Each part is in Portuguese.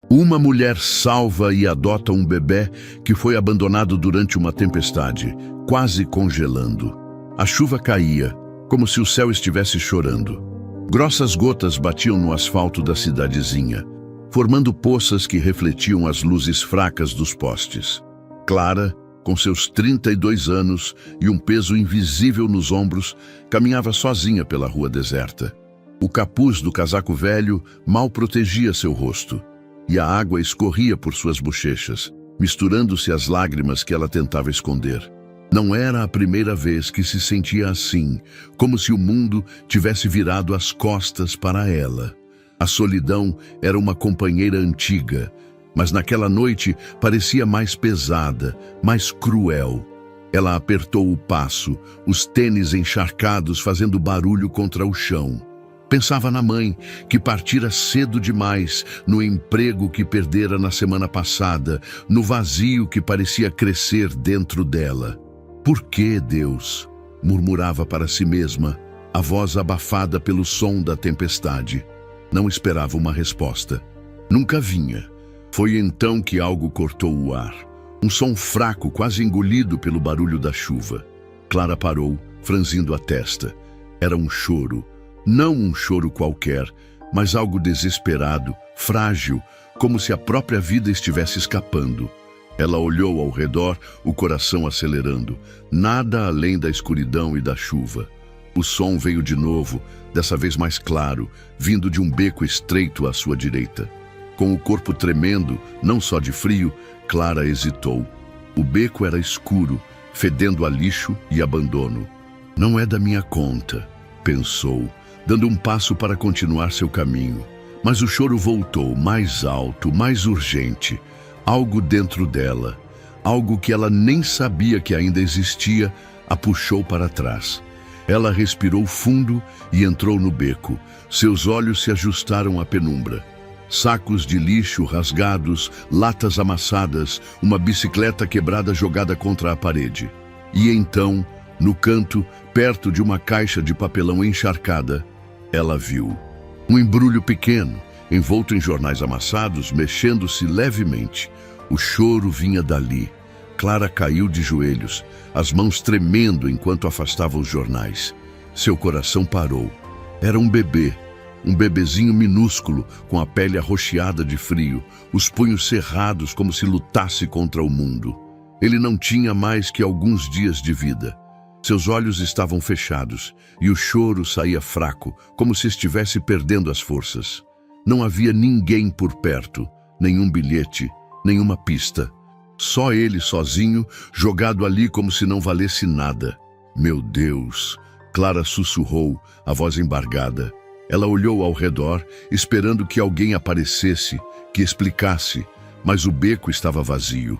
Uma mulher salva e adota um bebê que foi abandonado durante uma tempestade, quase congelando. A chuva caía, como se o céu estivesse chorando. Grossas gotas batiam no asfalto da cidadezinha, formando poças que refletiam as luzes fracas dos postes. Clara, com seus 32 anos e um peso invisível nos ombros, caminhava sozinha pela rua deserta. O capuz do casaco velho mal protegia seu rosto, e a água escorria por suas bochechas, misturando-se às lágrimas que ela tentava esconder. Não era a primeira vez que se sentia assim, como se o mundo tivesse virado as costas para ela. A solidão era uma companheira antiga, mas naquela noite parecia mais pesada, mais cruel. Ela apertou o passo, os tênis encharcados fazendo barulho contra o chão. Pensava na mãe, que partira cedo demais, no emprego que perdera na semana passada, no vazio que parecia crescer dentro dela. Por que, Deus? Murmurava para si mesma, a voz abafada pelo som da tempestade. Não esperava uma resposta. Nunca vinha. Foi então que algo cortou o ar. Um som fraco, quase engolido pelo barulho da chuva. Clara parou, franzindo a testa. Era um choro. Não um choro qualquer, mas algo desesperado, frágil, como se a própria vida estivesse escapando. Ela olhou ao redor, o coração acelerando. Nada além da escuridão e da chuva. O som veio de novo, dessa vez mais claro, vindo de um beco estreito à sua direita. Com o corpo tremendo, não só de frio, Clara hesitou. O beco era escuro, fedendo a lixo e abandono. Não é da minha conta, pensou, dando um passo para continuar seu caminho. Mas o choro voltou, mais alto, mais urgente. Algo dentro dela, algo que ela nem sabia que ainda existia, a puxou para trás. Ela respirou fundo e entrou no beco. Seus olhos se ajustaram à penumbra. Sacos de lixo rasgados, latas amassadas, uma bicicleta quebrada jogada contra a parede. E então, no canto, perto de uma caixa de papelão encharcada, ela viu um embrulho pequeno, envolto em jornais amassados, mexendo-se levemente. O choro vinha dali. Clara caiu de joelhos, as mãos tremendo enquanto afastava os jornais. Seu coração parou. Era um bebê, um bebezinho minúsculo, com a pele arroxeada de frio, os punhos cerrados como se lutasse contra o mundo. Ele não tinha mais que alguns dias de vida. Seus olhos estavam fechados e o choro saía fraco, como se estivesse perdendo as forças. Não havia ninguém por perto, nenhum bilhete, nenhuma pista. Só ele sozinho, jogado ali como se não valesse nada. Meu Deus! Clara sussurrou, a voz embargada. Ela olhou ao redor, esperando que alguém aparecesse, que explicasse, mas o beco estava vazio.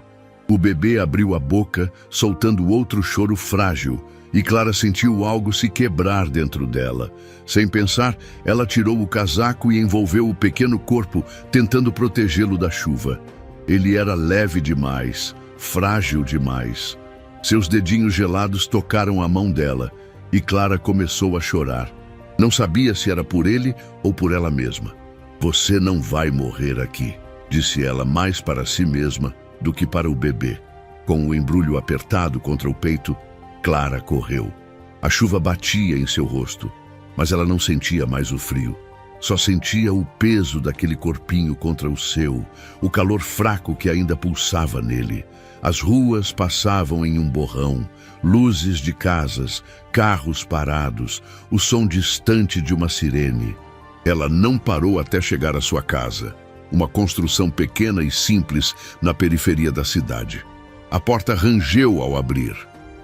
O bebê abriu a boca, soltando outro choro frágil, e Clara sentiu algo se quebrar dentro dela. Sem pensar, ela tirou o casaco e envolveu o pequeno corpo, tentando protegê-lo da chuva. Ele era leve demais, frágil demais. Seus dedinhos gelados tocaram a mão dela, e Clara começou a chorar. Não sabia se era por ele ou por ela mesma. Você não vai morrer aqui, disse ela mais para si mesma do que para o bebê. Com o embrulho apertado contra o peito, Clara correu. A chuva batia em seu rosto, mas ela não sentia mais o frio. Só sentia o peso daquele corpinho contra o seu, o calor fraco que ainda pulsava nele. As ruas passavam em um borrão, luzes de casas, carros parados, o som distante de uma sirene. Ela não parou até chegar à sua casa, uma construção pequena e simples na periferia da cidade. A porta rangeu ao abrir.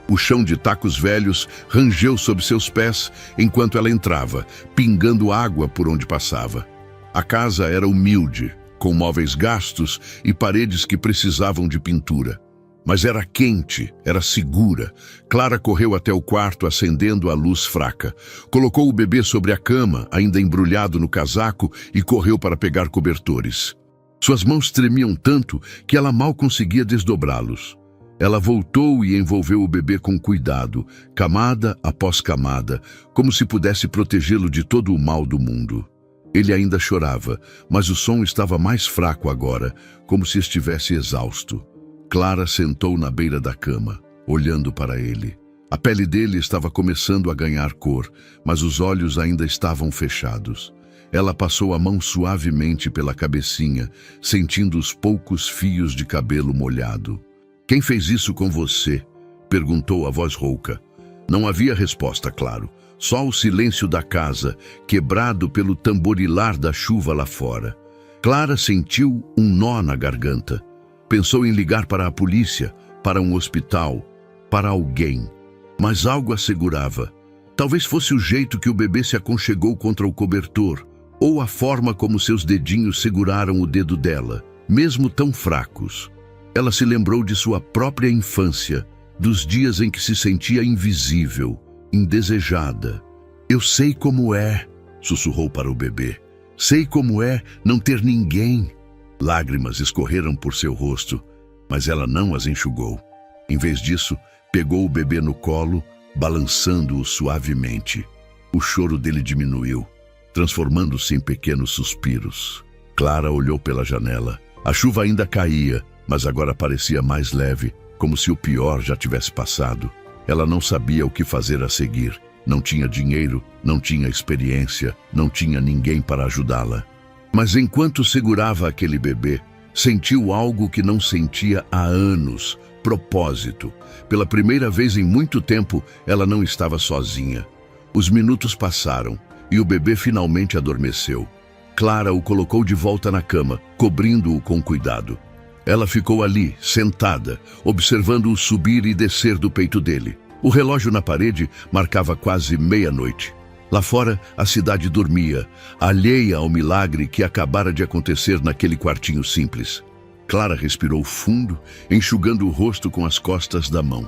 O chão de tacos velhos rangeu sob seus pés enquanto ela entrava, pingando água por onde passava. A casa era humilde, com móveis gastos e paredes que precisavam de pintura. Mas era quente, era segura. Clara correu até o quarto, acendendo a luz fraca. Colocou o bebê sobre a cama, ainda embrulhado no casaco, e correu para pegar cobertores. Suas mãos tremiam tanto que ela mal conseguia desdobrá-los. Ela voltou e envolveu o bebê com cuidado, camada após camada, como se pudesse protegê-lo de todo o mal do mundo. Ele ainda chorava, mas o som estava mais fraco agora, como se estivesse exausto. Clara sentou na beira da cama, olhando para ele. A pele dele estava começando a ganhar cor, mas os olhos ainda estavam fechados. Ela passou a mão suavemente pela cabecinha, sentindo os poucos fios de cabelo molhado. "Quem fez isso com você?" perguntou a voz rouca. Não havia resposta, claro. Só o silêncio da casa, quebrado pelo tamborilar da chuva lá fora. Clara sentiu um nó na garganta. Pensou em ligar para a polícia, para um hospital, para alguém. Mas algo a segurava. Talvez fosse o jeito que o bebê se aconchegou contra o cobertor, ou a forma como seus dedinhos seguraram o dedo dela, mesmo tão fracos. Ela se lembrou de sua própria infância, dos dias em que se sentia invisível, indesejada. "Eu sei como é", sussurrou para o bebê. "Sei como é não ter ninguém." Lágrimas escorreram por seu rosto, mas ela não as enxugou. Em vez disso, pegou o bebê no colo, balançando-o suavemente. O choro dele diminuiu, transformando-se em pequenos suspiros. Clara olhou pela janela. A chuva ainda caía, mas agora parecia mais leve, como se o pior já tivesse passado. Ela não sabia o que fazer a seguir. Não tinha dinheiro, não tinha experiência, não tinha ninguém para ajudá-la. Mas enquanto segurava aquele bebê, sentiu algo que não sentia há anos: propósito. Pela primeira vez em muito tempo, ela não estava sozinha. Os minutos passaram e o bebê finalmente adormeceu. Clara o colocou de volta na cama, cobrindo-o com cuidado. Ela ficou ali, sentada, observando-o subir e descer do peito dele. O relógio na parede marcava quase meia-noite. Lá fora, a cidade dormia, alheia ao milagre que acabara de acontecer naquele quartinho simples. Clara respirou fundo, enxugando o rosto com as costas da mão.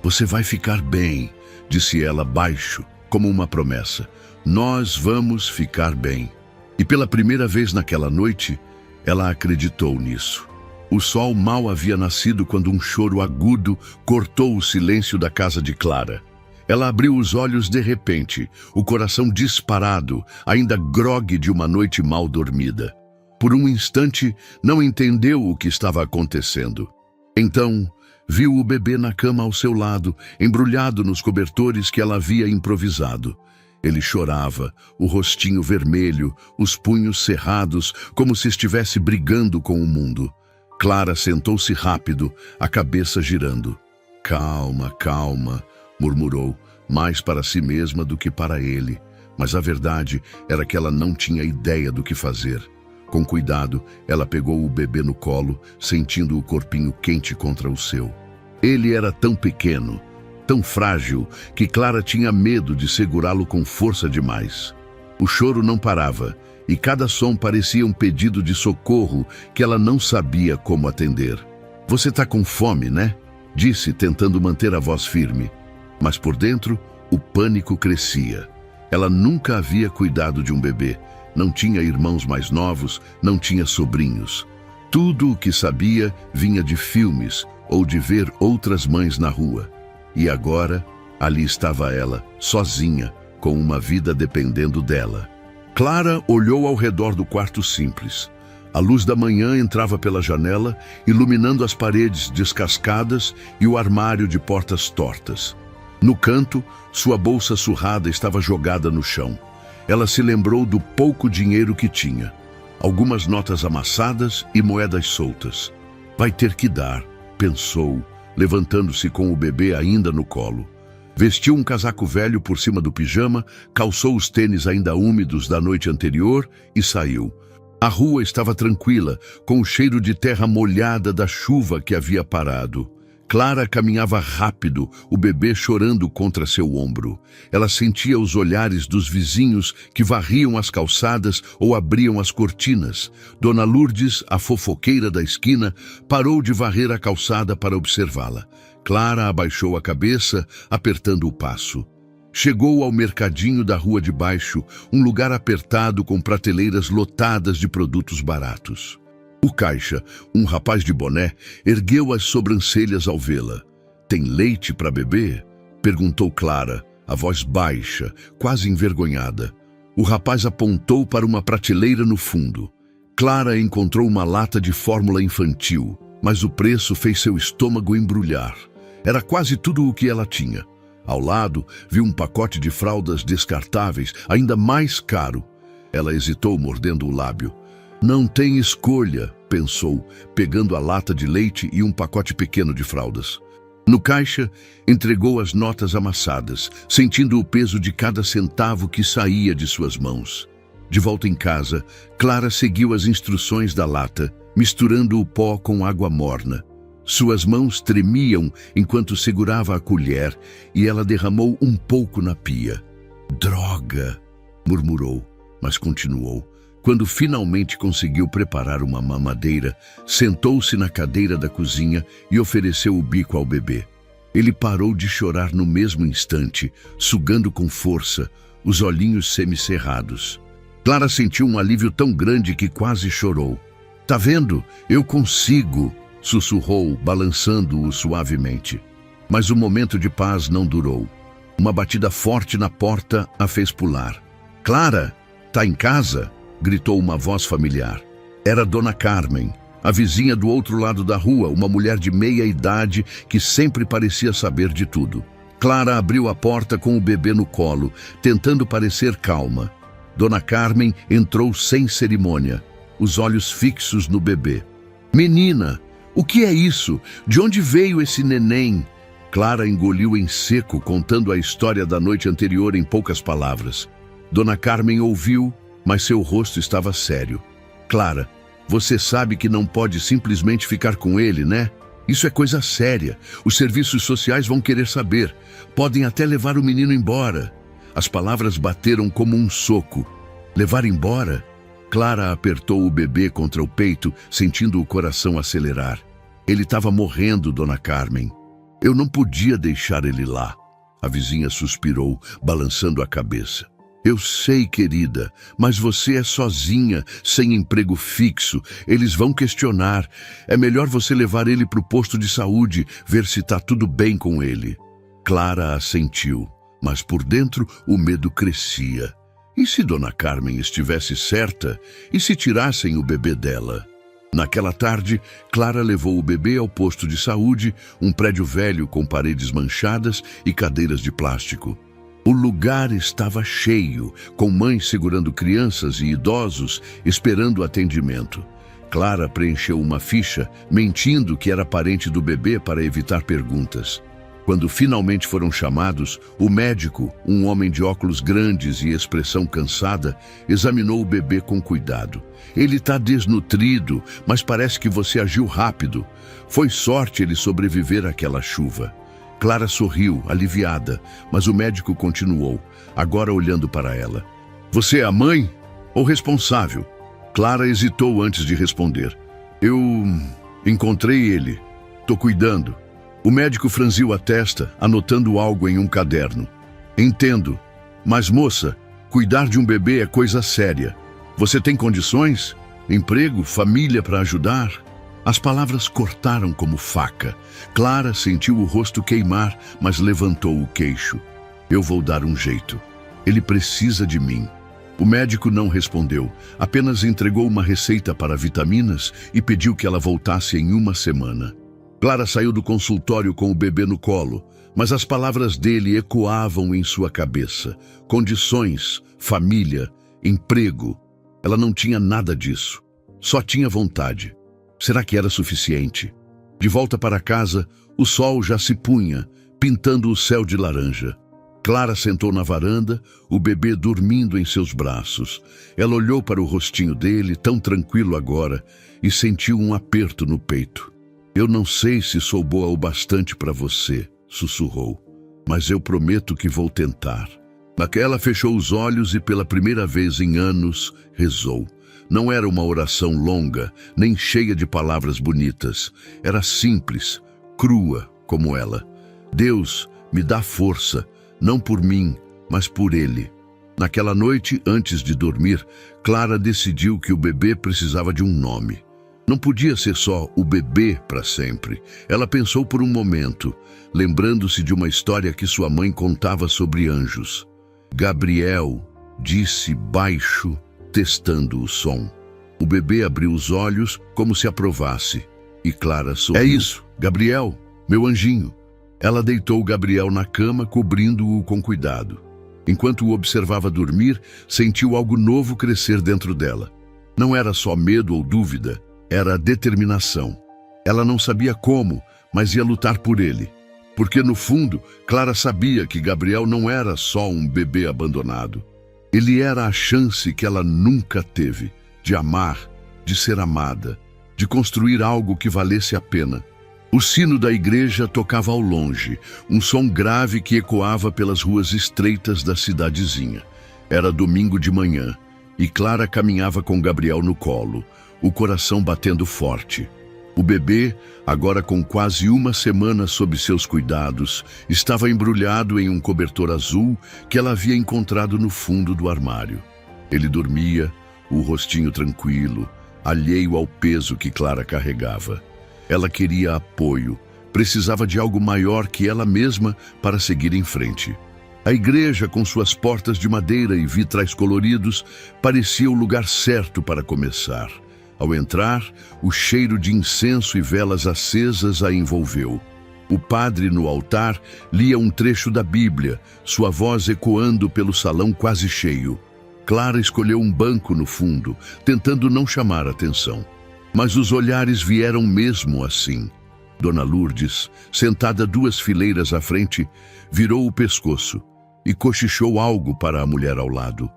"Você vai ficar bem", disse ela baixo, como uma promessa. "Nós vamos ficar bem." E pela primeira vez naquela noite, ela acreditou nisso. O sol mal havia nascido quando um choro agudo cortou o silêncio da casa de Clara. Ela abriu os olhos de repente, o coração disparado, ainda grogue de uma noite mal dormida. Por um instante, não entendeu o que estava acontecendo. Então, viu o bebê na cama ao seu lado, embrulhado nos cobertores que ela havia improvisado. Ele chorava, o rostinho vermelho, os punhos cerrados, como se estivesse brigando com o mundo. Clara sentou-se rápido, a cabeça girando. "Calma, calma", murmurou, mais para si mesma do que para ele. Mas a verdade era que ela não tinha ideia do que fazer. Com cuidado, ela pegou o bebê no colo, sentindo o corpinho quente contra o seu. Ele era tão pequeno, tão frágil, que Clara tinha medo de segurá-lo com força demais. O choro não parava, e cada som parecia um pedido de socorro que ela não sabia como atender. "Você tá com fome, né?", disse, tentando manter a voz firme. Mas por dentro, o pânico crescia. Ela nunca havia cuidado de um bebê. Não tinha irmãos mais novos, não tinha sobrinhos. Tudo o que sabia vinha de filmes ou de ver outras mães na rua. E agora, ali estava ela, sozinha, com uma vida dependendo dela. Clara olhou ao redor do quarto simples. A luz da manhã entrava pela janela, iluminando as paredes descascadas e o armário de portas tortas. No canto, sua bolsa surrada estava jogada no chão. Ela se lembrou do pouco dinheiro que tinha. Algumas notas amassadas e moedas soltas. "Vai ter que dar", pensou, levantando-se com o bebê ainda no colo. Vestiu um casaco velho por cima do pijama, calçou os tênis ainda úmidos da noite anterior e saiu. A rua estava tranquila, com o cheiro de terra molhada da chuva que havia parado. Clara caminhava rápido, o bebê chorando contra seu ombro. Ela sentia os olhares dos vizinhos que varriam as calçadas ou abriam as cortinas. Dona Lourdes, a fofoqueira da esquina, parou de varrer a calçada para observá-la. Clara abaixou a cabeça, apertando o passo. Chegou ao mercadinho da rua de baixo, um lugar apertado com prateleiras lotadas de produtos baratos. O caixa, um rapaz de boné, ergueu as sobrancelhas ao vê-la. "Tem leite para beber?", perguntou Clara, a voz baixa, quase envergonhada. O rapaz apontou para uma prateleira no fundo. Clara encontrou uma lata de fórmula infantil, mas o preço fez seu estômago embrulhar. Era quase tudo o que ela tinha. Ao lado, viu um pacote de fraldas descartáveis, ainda mais caro. Ela hesitou, mordendo o lábio. Não tem escolha, pensou, pegando a lata de leite e um pacote pequeno de fraldas. No caixa, entregou as notas amassadas, sentindo o peso de cada centavo que saía de suas mãos. De volta em casa, Clara seguiu as instruções da lata, misturando o pó com água morna. Suas mãos tremiam enquanto segurava a colher e ela derramou um pouco na pia. Droga! Murmurou, mas continuou. Quando finalmente conseguiu preparar uma mamadeira, sentou-se na cadeira da cozinha e ofereceu o bico ao bebê. Ele parou de chorar no mesmo instante, sugando com força, os olhinhos semicerrados. Clara sentiu um alívio tão grande que quase chorou. "Tá vendo? Eu consigo!" sussurrou, balançando-o suavemente. Mas o momento de paz não durou. Uma batida forte na porta a fez pular. "Clara, tá em casa?" gritou uma voz familiar. Era Dona Carmen, a vizinha do outro lado da rua, uma mulher de meia idade que sempre parecia saber de tudo. Clara abriu a porta com o bebê no colo, tentando parecer calma. Dona Carmen entrou sem cerimônia, os olhos fixos no bebê. "Menina, o que é isso? De onde veio esse neném?" Clara engoliu em seco, contando a história da noite anterior em poucas palavras. Dona Carmen ouviu, mas seu rosto estava sério. "Clara, você sabe que não pode simplesmente ficar com ele, né? Isso é coisa séria. Os serviços sociais vão querer saber. Podem até levar o menino embora." As palavras bateram como um soco. "Levar embora?" Clara apertou o bebê contra o peito, sentindo o coração acelerar. "Ele estava morrendo, Dona Carmen. Eu não podia deixar ele lá." A vizinha suspirou, balançando a cabeça. "Eu sei, querida, mas você é sozinha, sem emprego fixo. Eles vão questionar. É melhor você levar ele para o posto de saúde, ver se está tudo bem com ele." Clara assentiu, mas por dentro o medo crescia. E se Dona Carmen estivesse certa? E se tirassem o bebê dela? Naquela tarde, Clara levou o bebê ao posto de saúde, um prédio velho com paredes manchadas e cadeiras de plástico. O lugar estava cheio, com mães segurando crianças e idosos esperando atendimento. Clara preencheu uma ficha, mentindo que era parente do bebê para evitar perguntas. Quando finalmente foram chamados, o médico, um homem de óculos grandes e expressão cansada, examinou o bebê com cuidado. "Ele está desnutrido, mas parece que você agiu rápido. Foi sorte ele sobreviver àquela chuva." Clara sorriu, aliviada, mas o médico continuou, agora olhando para ela. "Você é a mãe ou responsável?" Clara hesitou antes de responder. "Eu encontrei ele. Tô cuidando." O médico franziu a testa, anotando algo em um caderno. "Entendo, mas moça, cuidar de um bebê é coisa séria. Você tem condições? Emprego? Família para ajudar?" As palavras cortaram como faca. Clara sentiu o rosto queimar, mas levantou o queixo. "Eu vou dar um jeito. Ele precisa de mim." O médico não respondeu, apenas entregou uma receita para vitaminas e pediu que ela voltasse em uma semana. Clara saiu do consultório com o bebê no colo, mas as palavras dele ecoavam em sua cabeça. Condições, família, emprego. Ela não tinha nada disso. Só tinha vontade. Será que era suficiente? De volta para casa, o sol já se punha, pintando o céu de laranja. Clara sentou na varanda, o bebê dormindo em seus braços. Ela olhou para o rostinho dele, tão tranquilo agora, e sentiu um aperto no peito. "Eu não sei se sou boa o bastante para você", sussurrou, "mas eu prometo que vou tentar." Ela fechou os olhos e pela primeira vez em anos rezou. Não era uma oração longa, nem cheia de palavras bonitas. Era simples, crua como ela. "Deus, me dá força, não por mim, mas por ele." Naquela noite, antes de dormir, Clara decidiu que o bebê precisava de um nome. Não podia ser só o bebê para sempre. Ela pensou por um momento, lembrando-se de uma história que sua mãe contava sobre anjos. Gabriel, disse baixo, testando o som. O bebê abriu os olhos como se aprovasse, e Clara sorriu. É isso, Gabriel, meu anjinho. Ela deitou Gabriel na cama, cobrindo-o com cuidado. Enquanto o observava dormir, sentiu algo novo crescer dentro dela. Não era só medo ou dúvida, era determinação. Ela não sabia como, mas ia lutar por ele. Porque, no fundo, Clara sabia que Gabriel não era só um bebê abandonado. Ele era a chance que ela nunca teve de amar, de ser amada, de construir algo que valesse a pena. O sino da igreja tocava ao longe, um som grave que ecoava pelas ruas estreitas da cidadezinha. Era domingo de manhã, e Clara caminhava com Gabriel no colo, o coração batendo forte. O bebê, agora com quase uma semana sob seus cuidados, estava embrulhado em um cobertor azul que ela havia encontrado no fundo do armário. Ele dormia, o rostinho tranquilo, alheio ao peso que Clara carregava. Ela queria apoio, precisava de algo maior que ela mesma para seguir em frente. A igreja, com suas portas de madeira e vitrais coloridos, parecia o lugar certo para começar. Ao entrar, o cheiro de incenso e velas acesas a envolveu. O padre, no altar, lia um trecho da Bíblia, sua voz ecoando pelo salão quase cheio. Clara escolheu um banco no fundo, tentando não chamar atenção. Mas os olhares vieram mesmo assim. Dona Lourdes, sentada 2 fileiras à frente, virou o pescoço e cochichou algo para a mulher ao lado.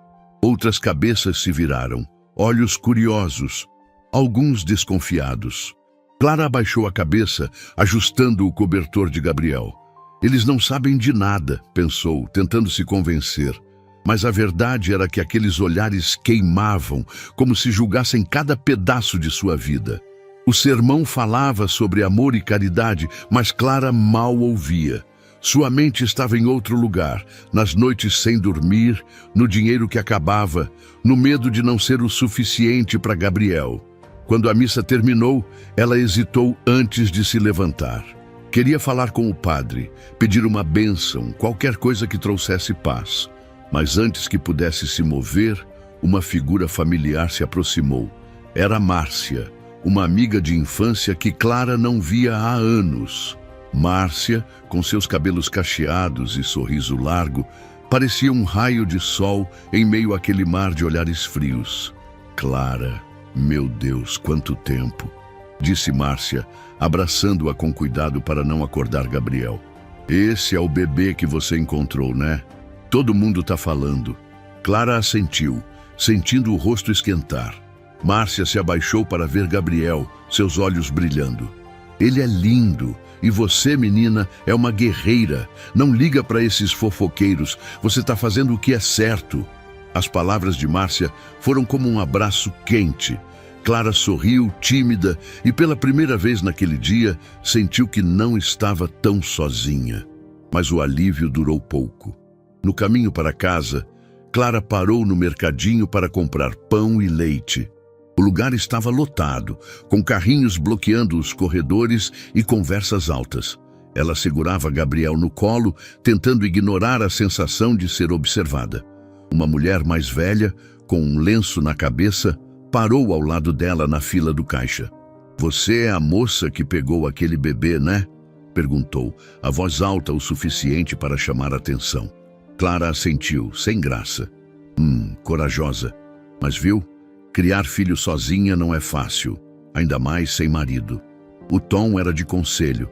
Outras cabeças se viraram, olhos curiosos, alguns desconfiados. Clara abaixou a cabeça, ajustando o cobertor de Gabriel. Eles não sabem de nada, pensou, tentando se convencer. Mas a verdade era que aqueles olhares queimavam, como se julgassem cada pedaço de sua vida. O sermão falava sobre amor e caridade, mas Clara mal ouvia. Sua mente estava em outro lugar, nas noites sem dormir, no dinheiro que acabava, no medo de não ser o suficiente para Gabriel. Quando a missa terminou, ela hesitou antes de se levantar. Queria falar com o padre, pedir uma bênção, qualquer coisa que trouxesse paz. Mas antes que pudesse se mover, uma figura familiar se aproximou. Era Márcia, uma amiga de infância que Clara não via há anos. Márcia, com seus cabelos cacheados e sorriso largo, parecia um raio de sol em meio àquele mar de olhares frios. Clara, meu Deus, quanto tempo! Disse Márcia, abraçando-a com cuidado para não acordar Gabriel. Esse é o bebê que você encontrou, né? Todo mundo está falando. Clara assentiu, sentindo o rosto esquentar. Márcia se abaixou para ver Gabriel, seus olhos brilhando. Ele é lindo, e você, menina, é uma guerreira. Não liga para esses fofoqueiros, você está fazendo o que é certo. As palavras de Márcia foram como um abraço quente. Clara sorriu, tímida, e pela primeira vez naquele dia, sentiu que não estava tão sozinha. Mas o alívio durou pouco. No caminho para casa, Clara parou no mercadinho para comprar pão e leite. O lugar estava lotado, com carrinhos bloqueando os corredores e conversas altas. Ela segurava Gabriel no colo, tentando ignorar a sensação de ser observada. Uma mulher mais velha, com um lenço na cabeça, parou ao lado dela na fila do caixa. "Você é a moça que pegou aquele bebê, né?" perguntou, a voz alta o suficiente para chamar a atenção. Clara assentiu, sem graça. Corajosa. Mas viu, criar filho sozinha não é fácil, ainda mais sem marido. O tom era de conselho,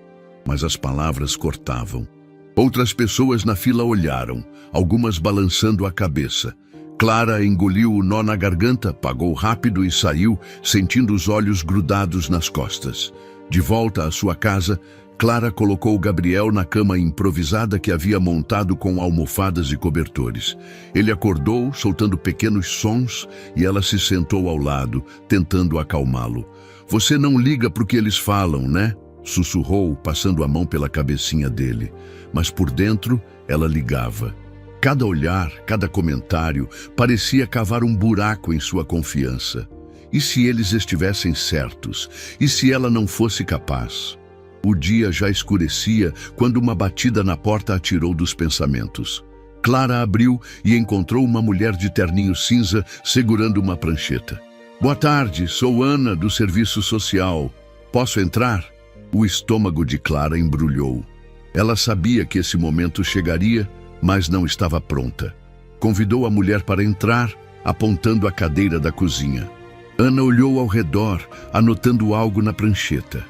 mas as palavras cortavam. Outras pessoas na fila olharam, algumas balançando a cabeça. Clara engoliu o nó na garganta, pagou rápido e saiu, sentindo os olhos grudados nas costas. De volta à sua casa, Clara colocou Gabriel na cama improvisada que havia montado com almofadas e cobertores. Ele acordou, soltando pequenos sons, e ela se sentou ao lado, tentando acalmá-lo. "Você não liga para o que eles falam, né?" sussurrou, passando a mão pela cabecinha dele. Mas por dentro, ela ligava. Cada olhar, cada comentário, parecia cavar um buraco em sua confiança. E se eles estivessem certos? E se ela não fosse capaz? O dia já escurecia quando uma batida na porta a tirou dos pensamentos. Clara abriu e encontrou uma mulher de terninho cinza segurando uma prancheta. Boa tarde, sou Ana, do Serviço Social. Posso entrar? O estômago de Clara embrulhou. Ela sabia que esse momento chegaria, mas não estava pronta. Convidou a mulher para entrar, apontando a cadeira da cozinha. Ana olhou ao redor, anotando algo na prancheta.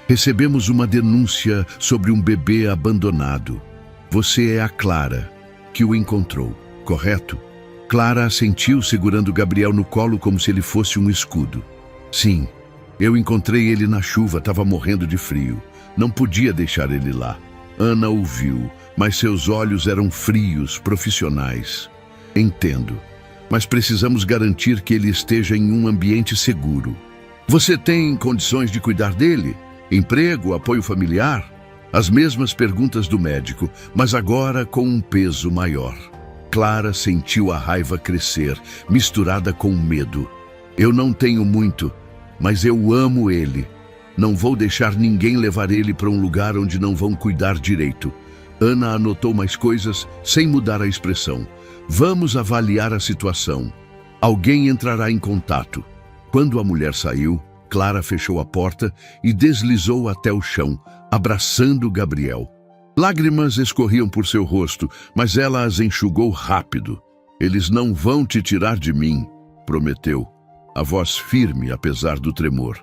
Recebemos uma denúncia sobre um bebê abandonado. Você é a Clara, que o encontrou, correto? Clara assentiu, segurando Gabriel no colo como se ele fosse um escudo. Sim, eu encontrei ele na chuva, estava morrendo de frio. Não podia deixar ele lá. Ana ouviu, mas seus olhos eram frios, profissionais. Entendo, mas precisamos garantir que ele esteja em um ambiente seguro. Você tem condições de cuidar dele? Emprego, apoio familiar? As mesmas perguntas do médico, mas agora com um peso maior. Clara sentiu a raiva crescer, misturada com medo. Eu não tenho muito, mas eu amo ele. Não vou deixar ninguém levar ele para um lugar onde não vão cuidar direito. Ana anotou mais coisas sem mudar a expressão. Vamos avaliar a situação. Alguém entrará em contato. Quando a mulher saiu, Clara fechou a porta e deslizou até o chão, abraçando Gabriel. Lágrimas escorriam por seu rosto, mas ela as enxugou rápido. Eles não vão te tirar de mim, prometeu, a voz firme apesar do tremor.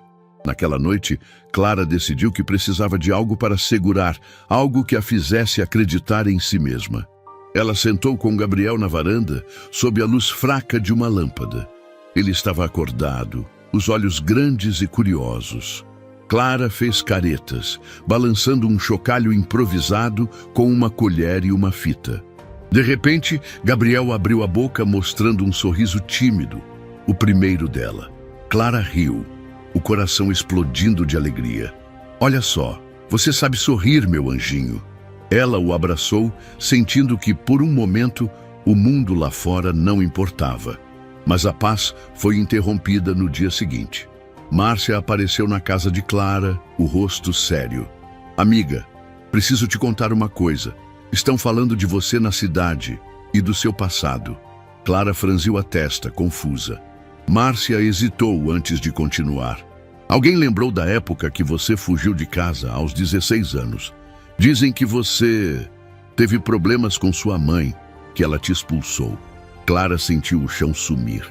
Naquela noite, Clara decidiu que precisava de algo para segurar, algo que a fizesse acreditar em si mesma. Ela sentou com Gabriel na varanda, sob a luz fraca de uma lâmpada. Ele estava acordado, os olhos grandes e curiosos. Clara fez caretas, balançando um chocalho improvisado com uma colher e uma fita. De repente, Gabriel abriu a boca mostrando um sorriso tímido, o primeiro dela. Clara riu, o coração explodindo de alegria. Olha só, você sabe sorrir, meu anjinho. Ela o abraçou, sentindo que, por um momento, o mundo lá fora não importava. Mas a paz foi interrompida no dia seguinte. Márcia apareceu na casa de Clara, o rosto sério. Amiga, preciso te contar uma coisa. Estão falando de você na cidade e do seu passado. Clara franziu a testa, confusa. Márcia hesitou antes de continuar. Alguém lembrou da época que você fugiu de casa aos 16 anos. Dizem que você teve problemas com sua mãe, que ela te expulsou. Clara sentiu o chão sumir.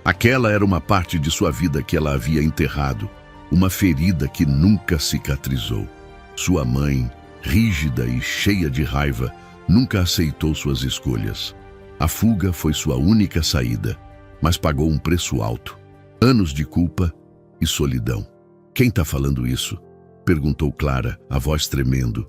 Aquela era uma parte de sua vida que ela havia enterrado, uma ferida que nunca cicatrizou. Sua mãe, rígida e cheia de raiva, nunca aceitou suas escolhas. A fuga foi sua única saída, mas pagou um preço alto. Anos de culpa e solidão. Quem está falando isso? Perguntou Clara, a voz tremendo.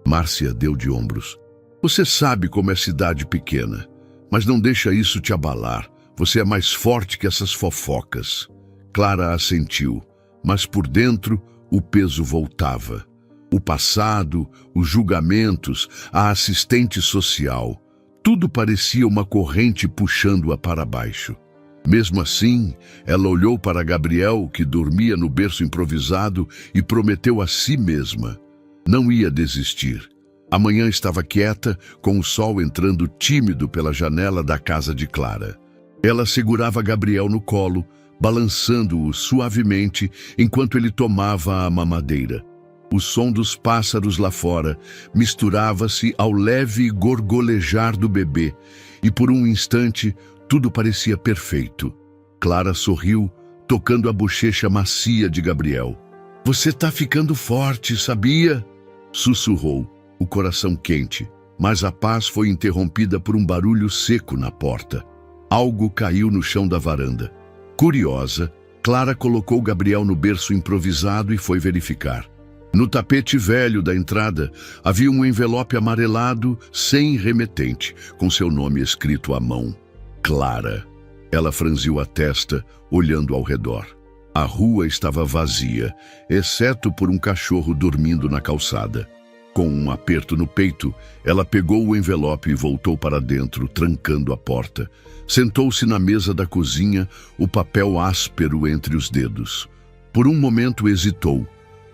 Márcia deu de ombros. Você sabe como é cidade pequena, mas não deixa isso te abalar. Você é mais forte que essas fofocas. Clara assentiu, mas por dentro o peso voltava. O passado, os julgamentos, a assistente social, tudo parecia uma corrente puxando-a para baixo. Mesmo assim, ela olhou para Gabriel, que dormia no berço improvisado, e prometeu a si mesma. Não ia desistir. A manhã estava quieta, com o sol entrando tímido pela janela da casa de Clara. Ela segurava Gabriel no colo, balançando-o suavemente enquanto ele tomava a mamadeira. O som dos pássaros lá fora misturava-se ao leve gorgolejar do bebê, e por um instante tudo parecia perfeito. Clara sorriu, tocando a bochecha macia de Gabriel. Você tá ficando forte, sabia? Sussurrou, o coração quente, mas a paz foi interrompida por um barulho seco na porta. Algo caiu no chão da varanda. Curiosa, Clara colocou Gabriel no berço improvisado e foi verificar. No tapete velho da entrada havia um envelope amarelado sem remetente, com seu nome escrito à mão. Clara. Ela franziu a testa, olhando ao redor. A rua estava vazia, exceto por um cachorro dormindo na calçada. Com um aperto no peito, ela pegou o envelope e voltou para dentro, trancando a porta. Sentou-se na mesa da cozinha, o papel áspero entre os dedos. Por um momento hesitou.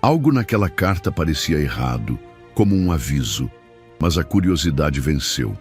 Algo naquela carta parecia errado, como um aviso, mas a curiosidade venceu.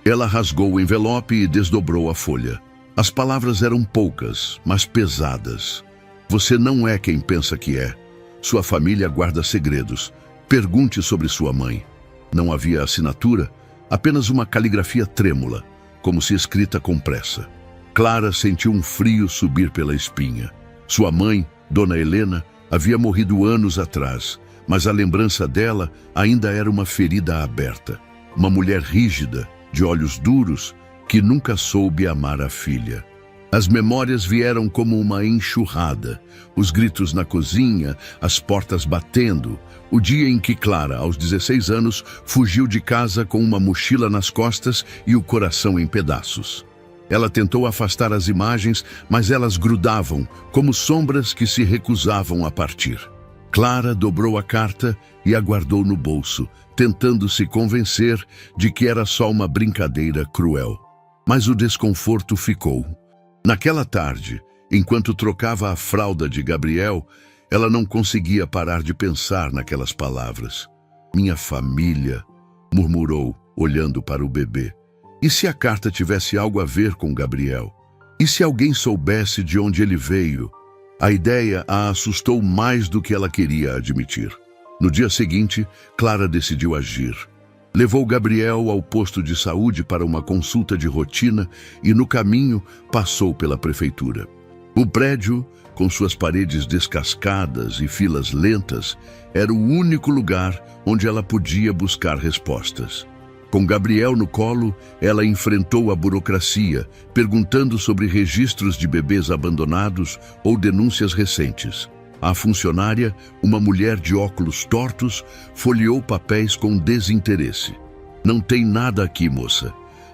Ela rasgou o envelope e desdobrou a folha. As palavras eram poucas, mas pesadas. Você não é quem pensa que é. Sua família guarda segredos. Pergunte sobre sua mãe. Não havia assinatura, apenas uma caligrafia trêmula, como se escrita com pressa. Clara sentiu um frio subir pela espinha. Sua mãe, Dona Helena, havia morrido anos atrás, mas a lembrança dela ainda era uma ferida aberta. Uma mulher rígida, de olhos duros, que nunca soube amar a filha. As memórias vieram como uma enxurrada. Os gritos na cozinha, as portas batendo. O dia em que Clara, aos 16 anos, fugiu de casa com uma mochila nas costas e o coração em pedaços. Ela tentou afastar as imagens, mas elas grudavam, como sombras que se recusavam a partir. Clara dobrou a carta e a guardou no bolso, tentando se convencer de que era só uma brincadeira cruel. Mas o desconforto ficou. Naquela tarde, enquanto trocava a fralda de Gabriel, ela não conseguia parar de pensar naquelas palavras. Minha família, murmurou, olhando para o bebê. E se a carta tivesse algo a ver com Gabriel? E se alguém soubesse de onde ele veio? A ideia a assustou mais do que ela queria admitir. No dia seguinte, Clara decidiu agir. Levou Gabriel ao posto de saúde para uma consulta de rotina e, no caminho, passou pela prefeitura. O prédio, com suas paredes descascadas e filas lentas, era o único lugar onde ela podia buscar respostas. Com Gabriel no colo, ela enfrentou a burocracia, perguntando sobre registros de bebês abandonados ou denúncias recentes. A funcionária, uma mulher de óculos tortos, folheou papéis com desinteresse. Não tem nada aqui, moça.